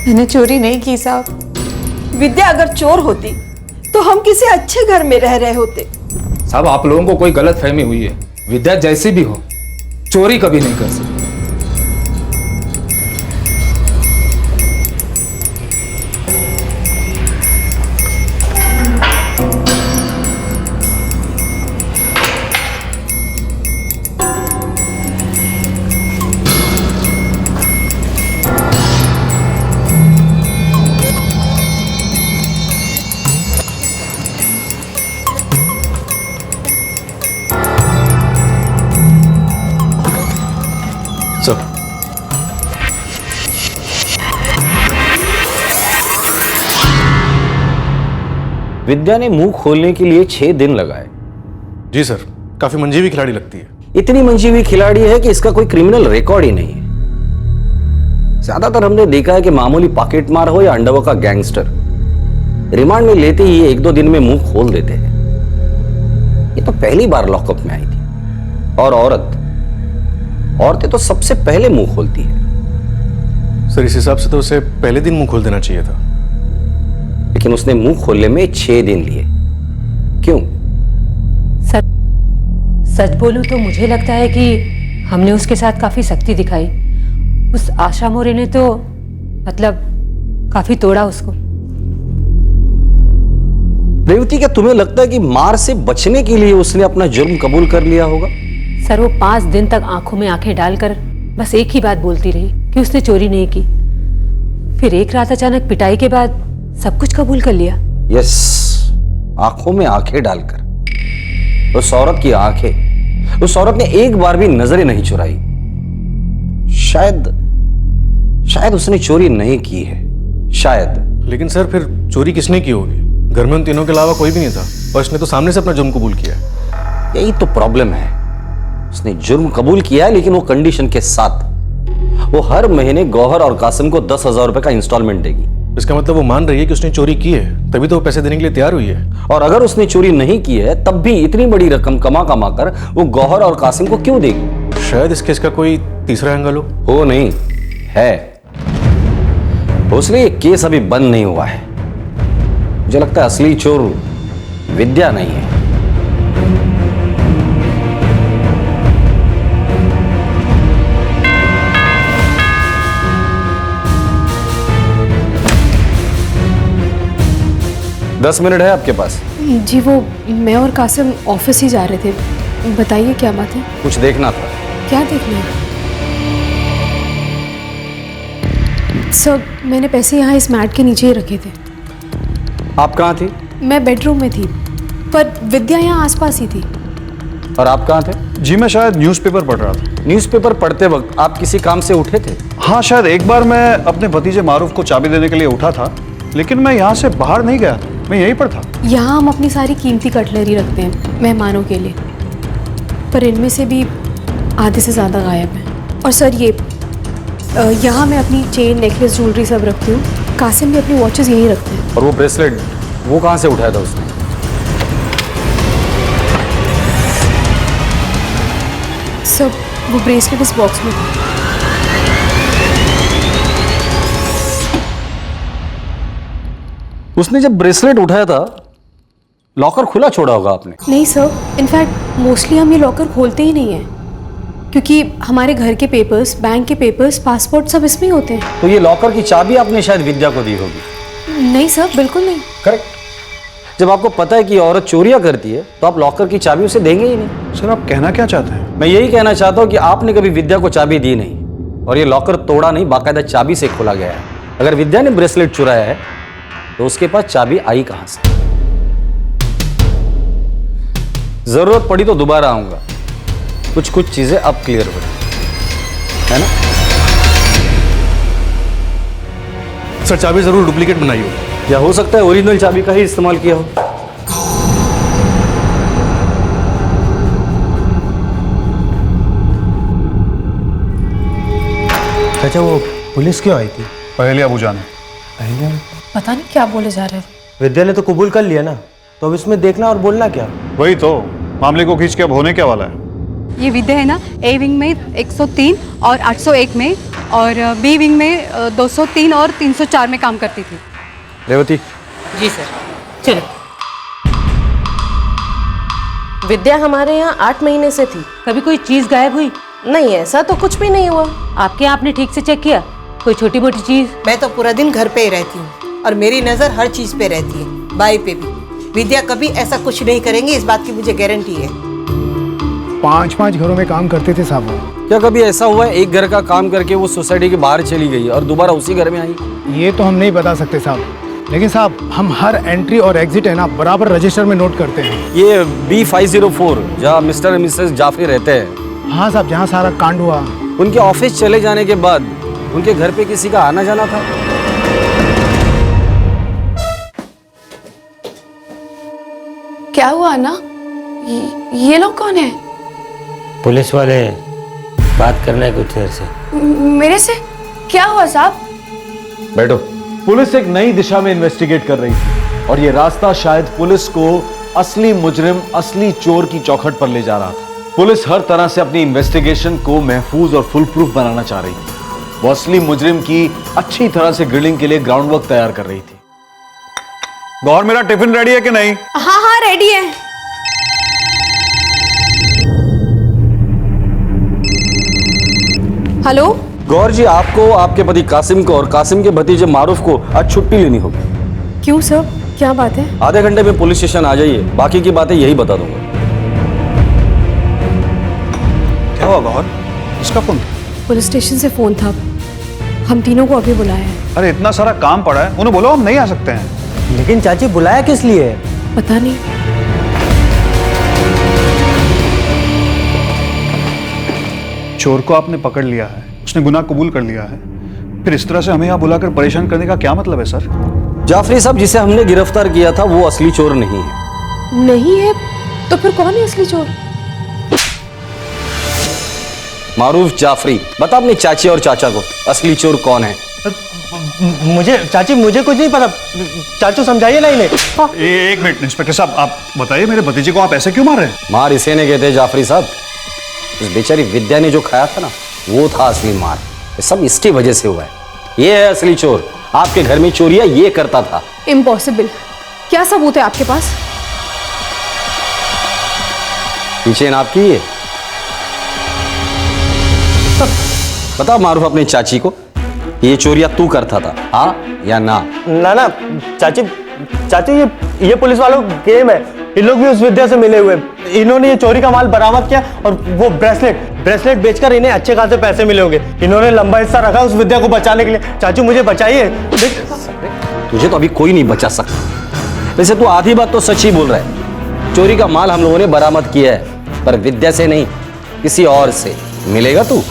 मैंने चोरी नहीं की साहब। विद्या अगर चोर होती तो हम किसी अच्छे घर में रह रहे होते। साहब, आप लोगों को कोई गलत फहमी हुई है। विद्या जैसी भी हो, चोरी कभी नहीं कर सकती। विद्या ने मुंह खोलने के लिए 6 दिन लगाए। जी सर, काफी मंजी हुई खिलाड़ी लगती है। इतनी मंजी हुई खिलाड़ी है कि इसका कोई क्रिमिनल रिकॉर्ड ही नहीं है। ज्यादातर हमने देखा है कि मामूली पॉकेटमार हो या अंडरवर्ल्ड का गैंगस्टर, रिमांड में लेते ही 1-2 दिन में मुंह खोल देते हैं। ये तो पहली बार लॉकअप में आई थी। और औरतें तो सबसे पहले मुंह खोलती है। सर, इस हिसाब से तो उसे पहले दिन मुंह खोल देना चाहिए था, लेकिन उसने मुंह खोलने में 6 दिन लिए। क्यों? सच बोलूं तो मुझे लगता है कि हमने उसके साथ काफी सख्ती दिखाई। उस आशा मोरे ने तो मतलब काफी तोड़ा उसको। रेवती, क्या तुम्हें लगता है कि मार से बचने के लिए उसने अपना जुर्म कबूल कर लिया होगा? सर वो 5 दिन तक आंखों में आंखें डालकर बस एक ही बात बोलती रही कि उसने चोरी नहीं की। फिर एक रात अचानक पिटाई के बाद सब कुछ कबूल कर लिया। यस, आंखों में आंखें डालकर। उस औरत की आंखें, उस औरत ने एक बार भी नजरें नहीं चुराई। शायद उसने चोरी नहीं की है, शायद। लेकिन सर फिर चोरी किसने की होगी? घर में उन तीनों के अलावा कोई भी नहीं था और इसने तो सामने से अपना जुर्म कबूल किया। यही तो प्रॉब्लम है, उसने जुर्म कबूल किया है लेकिन वो कंडीशन के साथ। वो हर महीने गौहर और कासिम को 10,000 रुपए का इंस्टॉलमेंट देगी। इसका मतलब वो मान रही है कि उसने चोरी की है, तभी तो वो पैसे देने के लिए तैयार हुई है। और अगर उसने चोरी नहीं की है तब भी इतनी बड़ी रकम कमा कर वो गौहर और कासिम को क्यों देगी? शायद इस केस का कोई तीसरा एंगल हो नहीं है। उसने ये केस अभी बंद नहीं हुआ है। मुझे लगता है असली चोर विद्या नहीं है। दस मिनट है आपके पास? जी वो मैं और कासिम ऑफिस ही जा रहे थे। बताइए क्या बात है? कुछ देखना था। क्या देखना है? सर मैंने पैसे यहाँ इस मैट के नीचे ही रखे थे। आप कहाँ थी? मैं बेडरूम में थी, पर विद्या यहाँ आसपास ही थी। और आप कहाँ थे? जी मैं शायद न्यूज़पेपर पढ़ रहा था। न्यूज़पेपर पढ़ते वक्त आप किसी काम से उठे थे? हाँ शायद एक बार मैं अपने भतीजे मारूफ को चाबी देने के लिए उठा था, लेकिन मैं यहाँ से बाहर नहीं गया था, मैं यहीं पर था। यहाँ हम अपनी सारी कीमती कटलरी रखते हैं मेहमानों के लिए, पर इनमें से भी आधे से ज़्यादा गायब है। और सर ये यहाँ मैं अपनी चेन, नेकलेस, ज्वेलरी सब रखती हूँ। कासिम भी अपनी वॉचेस यहीं रखते हैं। और वो ब्रेसलेट वो कहाँ से उठाया था उसने? सब वो ब्रेसलेट इस बॉक्स में था। उसने जब ब्रेसलेट उठाया था लॉकर खुला छोड़ा होगा आपने? नहीं सर, इनफैक्ट मोस्टली हम ये लॉकर खोलते ही नहीं हैं, क्योंकि हमारे घर के पेपर्स, बैंक के पेपर्स, पासपोर्ट सब इसमें ही होते हैं। तो ये लॉकर की चाबी आपने शायद विद्या को दी होगी? नहीं सर, बिल्कुल नहीं। करेक्ट। जब आपको पता है कि औरत चोरियां करती है तो आप लॉकर की चाबी उसे देंगे ही नहीं। सर आप कहना क्या चाहते हैं? मैं यही कहना चाहता हूँ कि आपने कभी विद्या को चाबी दी नहीं और ये लॉकर तोड़ा नहीं, बाकायदा चाबी से खोला गया है। अगर विद्या ने ब्रेसलेट चुराया है तो उसके पास चाबी आई कहां से? जरूरत पड़ी तो दोबारा आऊंगा, कुछ चीजें अब क्लियर हो है ना? सर चाबी जरूर डुप्लीकेट बनाई हो, या हो सकता है ओरिजिनल चाबी का ही इस्तेमाल किया हो। चाचा वो पुलिस क्यों आई थी? पहले अबू जाने। पता नहीं क्या बोले जा रहे थे। विद्या ने तो कबूल कर लिया ना, तो अब इसमें देखना और बोलना क्या? वही तो मामले को खींच के अब होने क्या वाला है? ये विद्या है ना, ए विंग में 103 और 801 में, और बी विंग में 203 और 304 में काम करती थी। रेवती। जी सर। चलो। विद्या हमारे यहाँ 8 महीने से थी। कभी कोई चीज गायब हुई? नहीं, ऐसा तो कुछ भी नहीं हुआ। आपके यहाँ आपने ठीक से चेक किया? कोई छोटी मोटी चीज? मैं तो पूरा दिन घर पे ही रहती हूँ और मेरी नजर हर चीज पे रहती है, बाई पे भी। विद्या कभी ऐसा कुछ नहीं करेंगी, इस बात की मुझे गारंटी है। 5 घरों में काम करते थे साहब। क्या कभी ऐसा हुआ है एक घर का काम करके वो सोसाइटी के बाहर चली गई और दोबारा उसी घर में आई? ये तो हम नहीं बता सकते साहब, लेकिन साहब हम हर एंट्री और एग्जिट है ना बराबर रजिस्टर में नोट करते हैं। ये B504 जहाँ मिस्टर और मिसेस जाफरी रहते हैं? हाँ साहब, जहाँ सारा कांड हुआ। उनके ऑफिस चले जाने के बाद उनके घर पे किसी का आना जाना था? क्या हुआ ना? ये लोग कौन है? पुलिस वाले बात करना है कुछ देर से। मेरे से क्या हुआ साहब? बैठो। पुलिस एक नई दिशा में इन्वेस्टिगेट कर रही थी और ये रास्ता शायद पुलिस को असली मुजरिम, असली चोर की चौखट पर ले जा रहा था। पुलिस हर तरह से अपनी इन्वेस्टिगेशन को महफूज और फुल प्रूफ बनाना चाह रही थी। वो असली मुजरिम की अच्छी तरह से ग्रिलिंग के लिए ग्राउंड वर्क तैयार कर रही थी। गौर मेरा टिफिन रेडी है कि नहीं? हाँ रेडी है। हेलो गौर जी, आपको, आपके पति कासिम को और कासिम के भतीजे मारूफ को आज छुट्टी लेनी होगी। क्यों सर, क्या बात है? आधे घंटे में पुलिस स्टेशन आ जाइए, बाकी की बातें यही बता दूंगा। क्या हुआ गौहर? इसका फोन था? पुलिस स्टेशन से फोन था, हम तीनों को अभी बुलाया है। अरे इतना सारा काम पड़ा है, उन्हें बोलो हम नहीं आ सकते हैं। लेकिन चाची बुलाया किस लिए है? पता नहीं। चोर को आपने पकड़ लिया है, उसने गुनाह कबूल कर लिया है, फिर इस तरह से हमें यहाँ बुलाकर परेशान करने का क्या मतलब है सर? जाफरी साहब, जिसे हमने गिरफ्तार किया था वो असली चोर नहीं है। नहीं है? तो फिर कौन है असली चोर? मारूफ जाफरी। बता अपनी चाची और चाचा को असली चोर कौन है। मुझे चाची मुझे कुछ नहीं पता, चाचू समझाइए ना इन्हें। एक मिनट इंस्पेक्टर साहब, आप बताइए मेरे भतीजे को आप ऐसे क्यों मार रहे हैं? मार इसे ने कहते जाफरी साहब, उस बेचारी विद्या ने जो खाया था ना, वो था असली मार। ये सब इसकी वजह से हुआ है। ये है असली चोर, आपके घर में चोरियां ये करता था। इम्पॉसिबल। क्या सबूत है आपके पास? पीछे नाप की है। बता मारूफ अपनी चाची को, ये चोरियां तू करता था, हाँ या ना? ना ना चाची, चाची ये पुलिस वालों का गेम है। इन लोग भी उस विद्या से मिले हुए, इन्होंने ये चोरी का माल बरामद किया और वो ब्रेसलेट बेचकर इन्हें अच्छे खासे पैसे मिले होंगे। इन्होंने लंबा हिस्सा रखा उस विद्या को बचाने के लिए। चाचू मुझे बचाइए। तुझे तो अभी कोई नहीं बचा सकता। वैसे तू आधी बात तो सच ही बोल रहा है। चोरी का माल हम लोगों ने बरामद किया है, पर विद्या से नहीं, किसी और से। मिलेगा तू?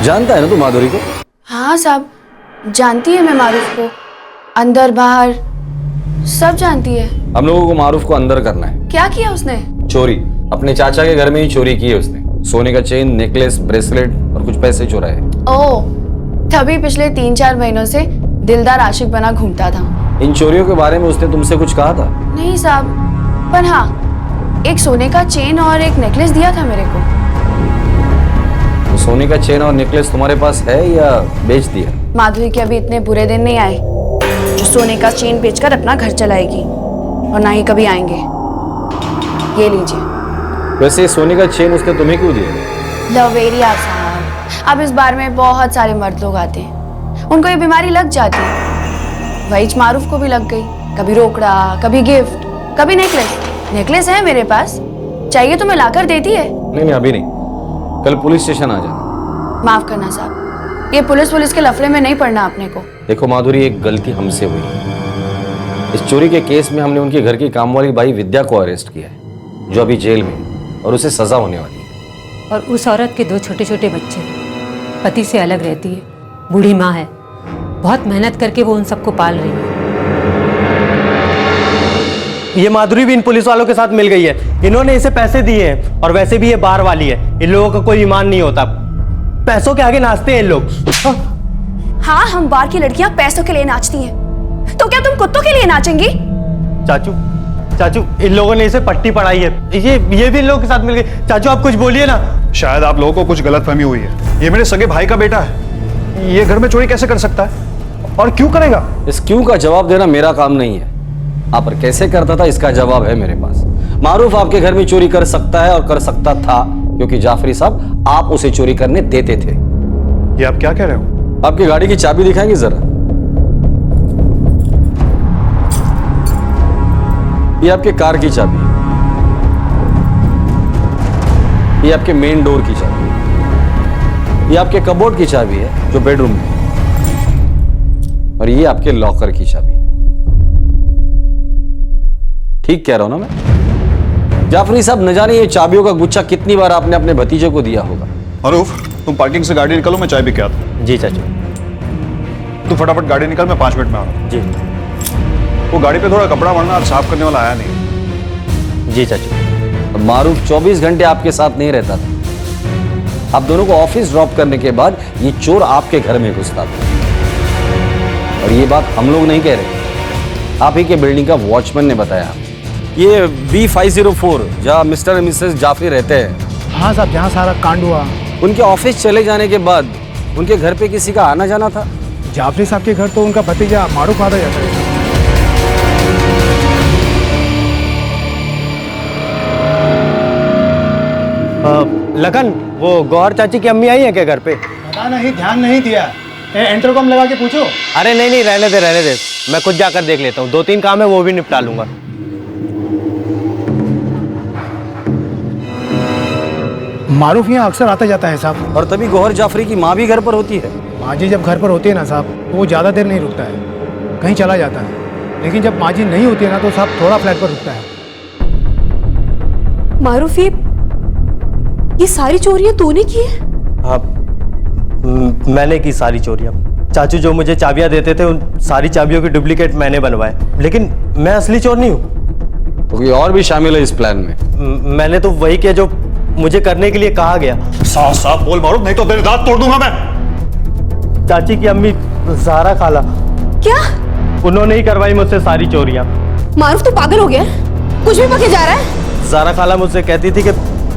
जानता है ना तू माधुरी को? हाँ साहब, जानती है मैं मारूफ को, अंदर बाहर सब जानती है। हम लोगों को मारूफ को अंदर करना है। क्या किया उसने? चोरी। अपने चाचा के घर में ही चोरी की है उसने। सोने का चेन, नेकलेस, ब्रेसलेट और कुछ पैसे चुराए। ओह, तभी पिछले 3-4 महीनों से दिलदार आशिक बना घूमता था। इन चोरियों के बारे में उसने तुमसे कुछ कहा था? नहीं साहब, पर हाँ, एक सोने का चेन और एक नेकलेस दिया था मेरे को। तो सोने का चेन और नेकलेस तुम्हारे पास है या बेच दिया? माधुरी के अभी इतने बुरे दिन नहीं आए जो सोने का चेन बेचकर अपना घर चलाएगी, और ना ही कभी आएंगे। ये लीजिए। वैसे सोने का चेन उसने तुम्हें क्यों दिया? लवेरिया साहब, अब इस बार में बहुत सारे मर्द लोग आते हैं, उनको ये बीमारी लग जाती है। वही मारूफ को भी लग गई। कभी रोकड़ा, कभी गिफ्ट, कभी नेकलेस। नेकलेस है मेरे पास, चाहिए तो मैं लाकर देती है। नहीं अभी नहीं, कल पुलिस स्टेशन आ जाना। माफ करना साहब, ये पुलिस के लफड़े में नहीं पड़ना आपने को। देखो माधुरी, एक गलती हमसे हुई। इस चोरी के केस में हमने उनके घर की कामवाली बाई विद्या को अरेस्ट किया है, जो अभी जेल में, और उसे सजा होने वाली है। और उस औरत के 2 छोटे-छोटे बच्चे, पति से अलग रहती है, बूढ़ी माँ है, बहुत मेहनत करके वो उन सबको पाल रही है। ये माधुरी भी इन पुलिस वालों के साथ मिल गई है। इन्होंने इसे पैसे दिए हैं, और वैसे भी ये बाहर वाली है। इन लोगों का कोई ईमान नहीं होता, पैसों के आगे नाचते हैं इन लोग। हाँ, हम बाहर की लड़कियां पैसों के लिए नाचती हैं, तो क्या तुम कुत्तों के लिए नाचेंगी? चाचू इन लोगों ने इसे पट्टी पढ़ाई है, ये भी इन लोगों के साथ मिल गई। चाचू आप कुछ बोलिए ना। शायद आप लोगों को कुछ गलतफहमी हुई है। ये मेरे सगे भाई का बेटा है, ये घर में चोरी कैसे कर सकता है और क्यों करेगा? इस क्यों का जवाब देना मेरा काम नहीं है। आप पर कैसे करता था इसका जवाब है मेरे पास। मारूफ आपके घर में चोरी कर सकता है और कर सकता था, क्योंकि जाफरी साहब आप उसे चोरी करने देते थे। ये आप क्या कह रहे हो? आपकी गाड़ी की चाबी दिखाएंगे जरा? ये आपके कार की चाबी है, ये आपके मेन डोर की चाबी है, ये आपके कबोर्ड की चाबी है जो बेडरूम में है, और ये आपके लॉकर की चाबी है। ठीक कह रहा हूं ना मैं? जाफरी साहब, न जाने ये चाबियों का गुच्छा कितनी बार आपने अपने भतीजे को दिया होगा। मारूफ, तुम पार्किंग से गाड़ी निकालो, मैं चाय पी के आता हूं। जी चाचू। तू फटाफट गाड़ी निकाल, मैं 5 मिनट में आ रहा हूं। जी। वो गाड़ी पे थोड़ा कपड़ा वरना आज साफ करने वाला आया नहीं। जी चाचू। मारूफ 24 घंटे आपके साथ नहीं रहता था। आप दोनों को ऑफिस ड्रॉप करने के बाद ये चोर आपके घर में घुसता था, और ये बात हम लोग नहीं कह रहे, आप ही के बिल्डिंग का वॉचमैन ने बताया। ये B504 जहाँ मिस्टर और मिसेस जाफरी रहते हैं। हाँ साहब, जहाँ सारा कांड हुआ, उनके ऑफिस चले जाने के बाद उनके घर पे किसी का आना जाना था? जाफरी साहब के घर तो उनका भतीजा मारूफ आता जाता है। लगन, वो गौहर चाची की अम्मी आई है क्या घर पे? पता नहीं, ध्यान नहीं दिया। इंटरकॉम लगा के पूछो। अरे नहीं नहीं, रहने दे, मैं खुद जाकर देख लेता हूँ। 2-3 काम है, वो भी निपटा लूंगा। मारूफ यहाँ अक्सर आता जाता है साहब। और तभी गौहर जाफरी की माँ भी घर पर होती है। माँ जी जब घर पर होती है ना साहब, तो वो ज़्यादा देर नहीं रुकता है, कहीं चला जाता है। लेकिन जब माँ जी नहीं होती है ना, तो साहब थोड़ा फ्लैट पर रुकता है। मारूफ, ये सारी चोरियां तूने की है? हाँ, मैंने की सारी चोरियाँ। चाचू जो मुझे चाबियाँ देते थे, उन सारी चाबियों की डुप्लीकेट मैंने बनवाए। लेकिन मैं असली चोर नहीं हूँ। तो कोई और भी शामिल है इस प्लान में? मैंने तो वही किया जो मुझे करने के लिए कहा गया। साफ साफ बोल मारूफ, नहीं तो तेरे दांत तोड़ दूंगा मैं। चाची की अम्मी ज़हरा खाला, क्या? उन्होंने ही करवाई मुझसे सारी चोरियाँ। मारूफ, तू पागल हो गया? कुछ भी पके जा रहा है? ज़हरा खाला मुझसे कहती थी कि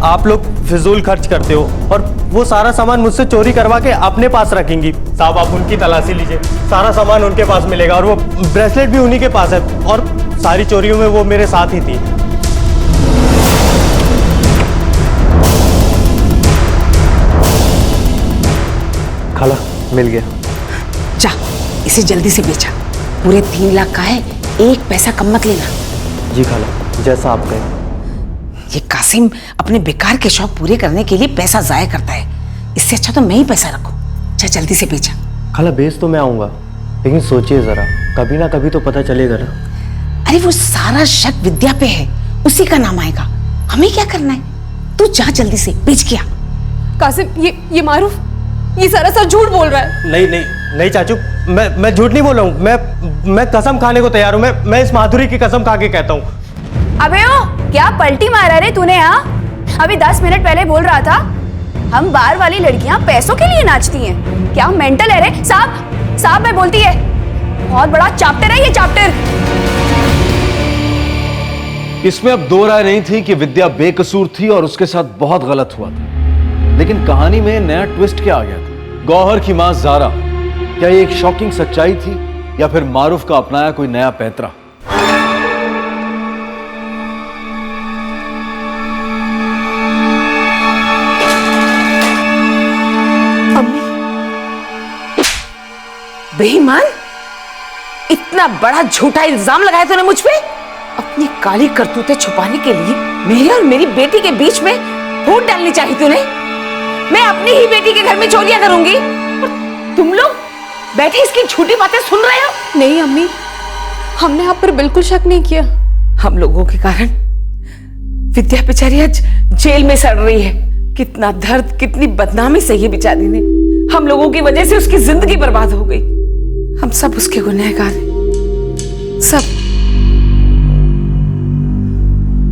आप लोग फिजूल खर्च करते हो और वो सारा सामान मुझसे चोरी करवा के अपने पास रखेंगी। साहब आप उनकी तलाशी लीजिए, सारा सामान उनके पास मिलेगा। और वो ब्रेसलेट भी उन्हीं के पास है, और सारी चोरियों में वो मेरे साथ ही थी। खाला मिल गया। जा, इसे जल्दी से बेचा। पूरे 3 लाख का है, 1 पैसा कम मत लेना। जी खाला, जैसा आप कहें। ये कासिम अपने बेकार के शौक पूरे करने के लिए पैसा जाया करता है। इससे अच्छा तो मैं ही पैसा रखूं। जा जल्दी से बेचा। खाला बेच तो मैं आऊंगा, लेकिन सोचिए जरा, कभी ना कभी तो पता चलेगा ना। अरे वो सारा शक विद्या पे है, उसी का नाम आएगा। हमें क्या करना है? तू जा जल्दी से बेच के आ। कासिम, ये मारूफ ये सरासर झूठ बोल रहा है। नहीं नहीं नहीं चाचू, मैं झूठ नहीं बोल रहा हूँ। मैं कसम खाने को तैयार हूँ। मैं इस माधुरी की कसम खा के कहता हूँ। अबे ओ, क्या पलटी मारा रे तूने? हाँ, अभी 10 मिनट पहले बोल रहा था हम बार वाली लड़कियां पैसों के लिए नाचती हैं। क्या मेंटल है रे? साहब मैं बोलती है, बहुत बड़ा चैप्टर है ये चैप्टर। इसमें अब दो राय नहीं थी कि विद्या बेकसूर थी और उसके साथ बहुत गलत हुआ था। लेकिन कहानी में नया ट्विस्ट क्या आ गया था? गौहर की मां ज़ारा, क्या ये एक शॉकिंग सच्चाई थी या फिर मारूफ का अपनाया कोई नया पैंतरा? बेईमान, इतना बड़ा झूठा इल्जाम लगाया तूने मुझ पे? अपनी काली करतूतें छुपाने के लिए मेरे और मेरी बेटी के बीच में फूट डालनी चाहिए तूने। मैं अपनी ही बेटी के घर में चोरियां करूंगी और तुम लोग बैठे इसकी झूठी बातें सुन रहे हो? नहीं अम्मी, हमने आप पर बिल्कुल शक नहीं किया। हम लोगों के कारण विद्या बेचारी आज जेल में सड़ रही है। कितना दर्द, कितनी बदनामी सही है बेचारी ने। हम लोगों की वजह से उसकी जिंदगी बर्बाद हो गई। हम सब उसके गुनहगार हैं, सब।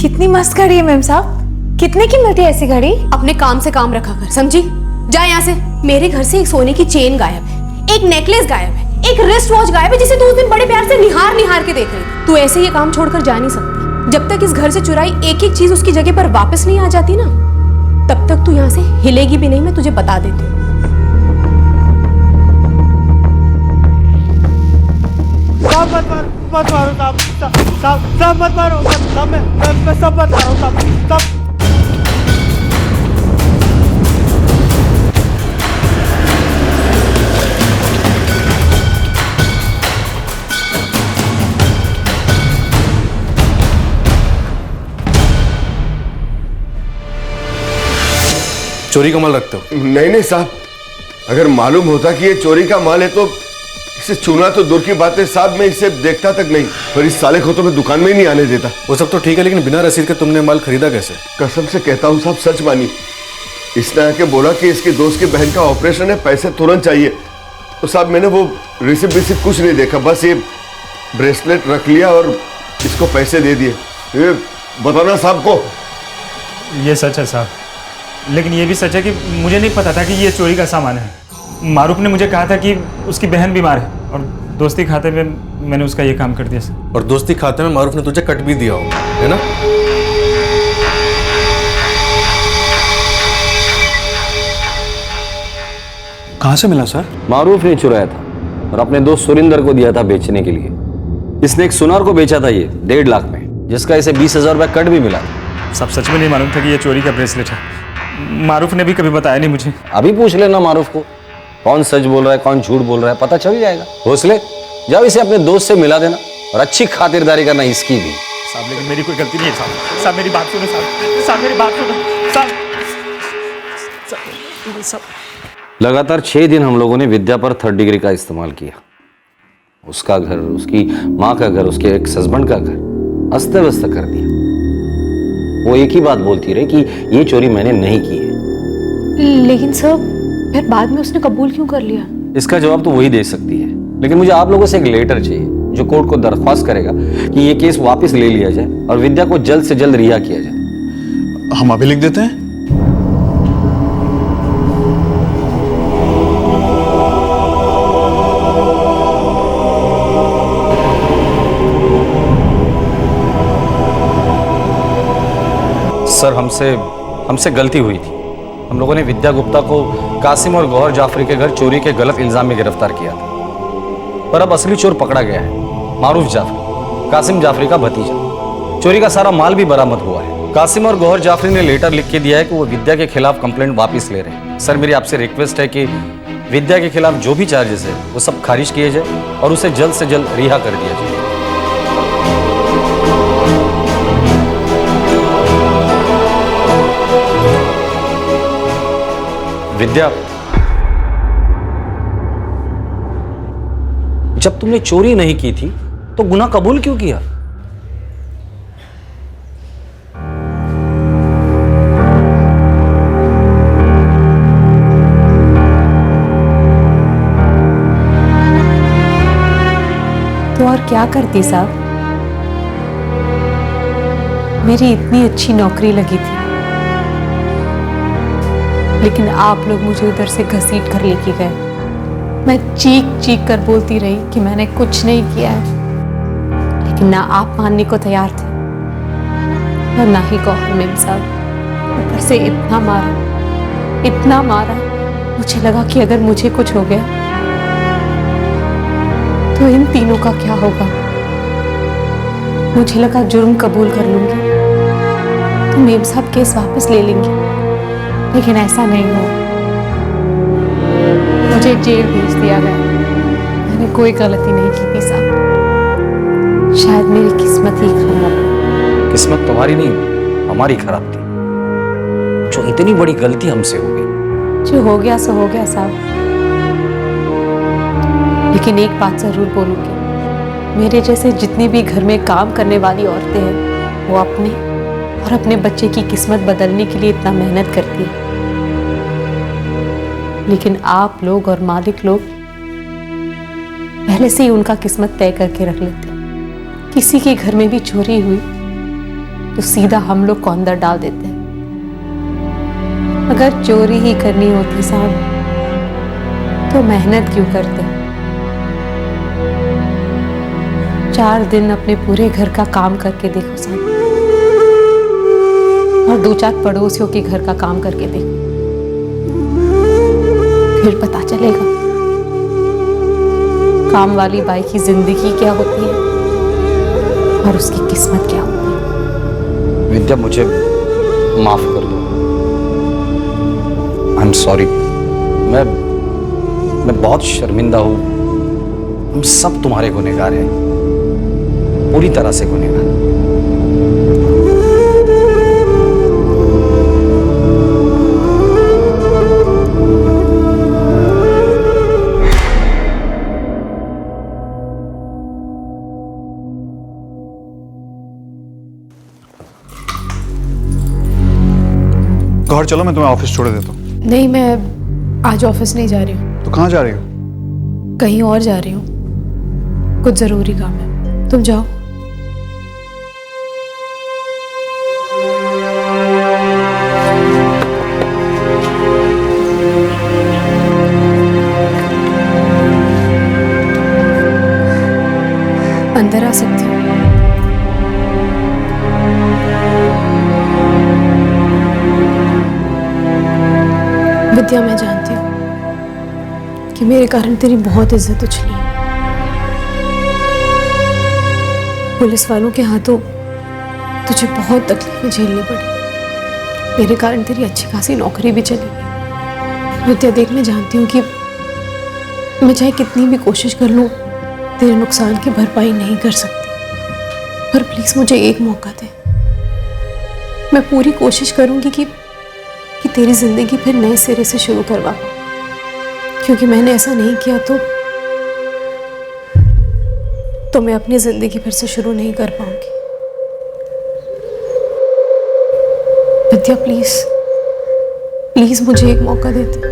कितनी मस्त घड़ी है मैम साहब, कितने कीमती है ऐसी घड़ी? अपने काम से काम रखा कर, समझी? जा यहाँ से। मेरे घर से एक सोने की चेन गायब है, एक नेकलेस गायब है, एक रिस्ट वॉच गायब है, जिसे तू उस दिन बड़े प्यार से निहार के देख रही। तू ऐसे ये काम छोड़कर जा नहीं सकती। जब तक इस घर से चुराई एक एक चीज उसकी जगह पर वापस नहीं आ जाती ना, तब तक तू यहाँ से हिलेगी भी नहीं, मैं तुझे बता देती हूँ। मत मारो साहब, मत मारो साहब, मैं सब बता रहा हूँ साहब। चोरी का माल रखते हो? नहीं साहब, अगर मालूम होता कि ये चोरी का माल है तो इसे छूना तो दूर की बात है साहब, मैं इसे देखता तक नहीं। पर इस साले को तो मैं दुकान में ही नहीं आने देता। वो सब तो ठीक है, लेकिन बिना रसीद के तुमने माल खरीदा कैसे? कसम से कहता हूँ साहब, सच मानी। इसने आके बोला कि इसके दोस्त की बहन का ऑपरेशन है, पैसे तुरंत चाहिए। तो साहब मैंने वो रिसिप्ट कुछ नहीं देखा, बस ये ब्रेसलेट रख लिया और इसको पैसे दे दिए। ये बताना साहब को। ये सच है साहब, लेकिन ये भी सच है कि मुझे नहीं पता था कि ये चोरी का सामान है। मारूफ ने मुझे कहा था कि उसकी बहन बीमार है और दोस्ती खाते में मैंने उसका ये काम कर दिया सर। और दोस्ती खाते में मारूफ ने तुझे कट भी दिया होगा, है ना? कहाँ से मिला सर? मारूफ ने चुराया था और अपने दोस्त सुरिंदर को दिया था बेचने के लिए। इसने एक सुनार को बेचा था ये 1.5 लाख में, जिसका इसे 20,000 रुपया कट भी मिला। सब सच में नहीं मालूम था कि ये चोरी का ब्रेसलेट है। मारूफ ने भी कभी बताया नहीं मुझे। अभी पूछ लेना मारूफ को, कौन सच बोल रहा है कौन झूठ बोल रहा है, पता चल जाएगा। हौसले जाओ, इसे अपने दोस्त से मिला देना और अच्छी खातिरदारी करना इसकी भी। साहब लेकिन मेरी कोई गलती नहीं है साहब। साहब मेरी बात सुनो साहब। साहब मेरी बात सुनो साहब। लगातार 6 दिन हम लोगों ने विद्या पर 3rd डिग्री का इस्तेमाल किया। उसका घर, उसकी माँ का घर, उसके एक्स हस्बैंड का घर अस्त व्यस्त कर दिया। वो एक ही बात बोलती रही कि ये चोरी मैंने नहीं की है। लेकिन सर फिर बाद में उसने कबूल क्यों कर लिया? इसका जवाब तो वही दे सकती है, लेकिन मुझे आप लोगों से एक लेटर चाहिए जो कोर्ट को दरख्वास्त करेगा कि ये केस वापस ले लिया जाए और विद्या को जल्द से जल्द रिहा किया जाए। हम अभी लिख देते हैं। सर हमसे गलती हुई थी। हम लोगों ने विद्या गुप्ता को कासिम और गौहर जाफरी के घर चोरी के गलत इल्जाम में गिरफ्तार किया था, पर अब असली चोर पकड़ा गया है। मारूफ जाफरी, कासिम जाफरी का भतीजा। चोरी का सारा माल भी बरामद हुआ है। कासिम और गौहर जाफरी ने लेटर लिख के दिया है कि वो विद्या के खिलाफ कंप्लेंट वापस ले रहे हैं। सर मेरी आपसे रिक्वेस्ट है कि विद्या के खिलाफ जो भी चार्जेस है वो सब खारिज किए जाए और उसे जल्द से जल्द रिहा कर दिया जाए। विद्या, जब तुमने चोरी नहीं की थी तो गुनाह कबूल क्यों किया? तो और क्या करती साहब? मेरी इतनी अच्छी नौकरी लगी थी, लेकिन आप लोग मुझे उधर से घसीट कर लेके गए। मैं चीख चीख कर बोलती रही कि मैंने कुछ नहीं किया है, लेकिन ना आप मानने को तैयार थे और ना ही गौहर मेम साहब। ऊपर से इतना मारा, मुझे लगा कि अगर मुझे कुछ हो गया तो इन तीनों का क्या होगा। मुझे लगा जुर्म कबूल कर लूंगी तो मेम साहब केस वापस ले लेंगे, लेकिन ऐसा नहीं हुआ। मुझे जेल भेज दिया गया। मैंने कोई गलती नहीं की थी साहब। शायद मेरी किस्मत ही खराब। किस्मत तुम्हारी नहीं, हमारी खराब थी जो इतनी बड़ी गलती हमसे हो गई। जो हो गया सो हो गया साहब, लेकिन एक बात जरूर बोलूंगी, मेरे जैसे जितनी भी घर में काम करने वाली औरतें हैं वो अपने और अपने बच्चे की किस्मत बदलने के लिए इतना मेहनत करती है, लेकिन आप लोग और मालिक लोग पहले से ही उनका किस्मत तय करके रख लेते हैं। किसी के घर में भी चोरी हुई तो सीधा हम लोग को अंदर डाल देते हैं। अगर चोरी ही करनी होती साहब तो मेहनत क्यों करते? 4 दिन अपने पूरे घर का काम करके देखो साहब, और 2-4 पड़ोसियों के घर का काम करके देखो, फिर पता चलेगा काम वाली बाई की जिंदगी क्या होती है और उसकी किस्मत क्या होती है। विद्या मुझे माफ कर दो। I am sorry. मैं बहुत शर्मिंदा हूं। हम सब तुम्हारे गुनहगार हैं, पूरी तरह से गुनहगार। गौहर चलो मैं तुम्हें ऑफिस छोड़ देता हूँ। नहीं, मैं आज ऑफिस नहीं जा रही हूँ। तो कहाँ जा रही हो? कहीं और जा रही हूँ, कुछ जरूरी काम है। तुम जाओ। अंदर आ सकती हूँ? विद्या, मैं जानती हूँ कि मेरे कारण तेरी बहुत इज्जत उछली है। पुलिस वालों के हाथों तुझे बहुत तकलीफें झेलनी पड़ी, मेरे कारण तेरी अच्छी खासी नौकरी भी चली गई। विद्या देख, मैं जानती हूँ कि मैं चाहे कितनी भी कोशिश कर लूँ तेरे नुकसान की भरपाई नहीं कर सकती, पर प्लीज मुझे एक मौका दे। मैं पूरी कोशिश करूंगी कि तेरी जिंदगी फिर नए सिरे से शुरू करवा पाऊं, क्योंकि मैंने ऐसा नहीं किया तो मैं अपनी जिंदगी फिर से शुरू नहीं कर पाऊंगी। विद्या प्लीज प्लीज मुझे एक मौका देते।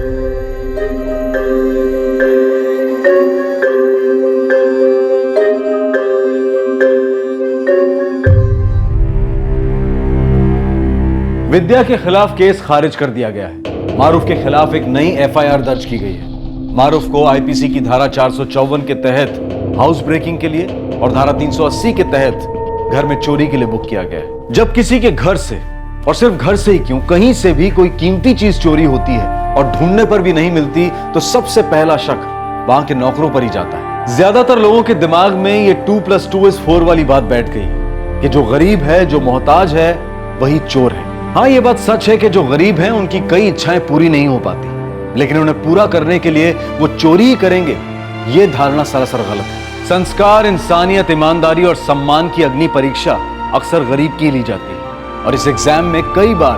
विद्या के खिलाफ केस खारिज कर दिया गया है। मारूफ के खिलाफ एक नई एफआईआर दर्ज की गई है। मारूफ को आईपीसी की धारा 454 के तहत हाउस ब्रेकिंग के लिए और धारा 380 के तहत घर में चोरी के लिए बुक किया गया है। जब किसी के घर से, और सिर्फ घर से ही क्यों, कहीं से भी कोई कीमती चीज चोरी होती है और ढूंढने पर भी नहीं मिलती, तो सबसे पहला शक वहां के नौकरों पर ही जाता है। ज्यादातर लोगों के दिमाग में ये 2+2=4 वाली बात बैठ गई कि जो गरीब है, जो मोहताज है, वही चोर है। हाँ, ये बात सच है कि जो गरीब हैं उनकी कई इच्छाएं पूरी नहीं हो पाती, लेकिन उन्हें पूरा करने के लिए वो चोरी ही करेंगे, ये धारणा सरासर गलत है। संस्कार, इंसानियत, ईमानदारी और सम्मान की अग्नि परीक्षा अक्सर गरीब की ली जाती है, और इस एग्जाम में कई बार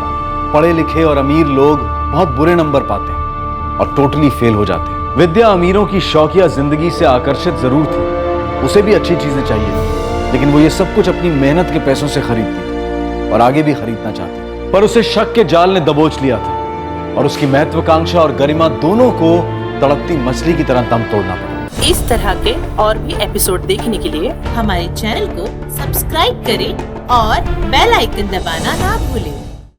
पढ़े लिखे और अमीर लोग बहुत बुरे नंबर पाते हैं और टोटली फेल हो जाते हैं। विद्या अमीरों की शौकिया जिंदगी से आकर्षित जरूर थी, उसे भी अच्छी चीजें चाहिए, लेकिन वो ये सब कुछ अपनी मेहनत के पैसों से खरीदती थी और आगे भी खरीदना चाहती, पर उसे शक के जाल ने दबोच लिया था और उसकी महत्वाकांक्षा और गरिमा दोनों को तड़पती मछली की तरह दम तोड़ना पड़ा। इस तरह के और भी एपिसोड देखने के लिए हमारे चैनल को सब्सक्राइब करें और बेल आइकन दबाना ना भूलें।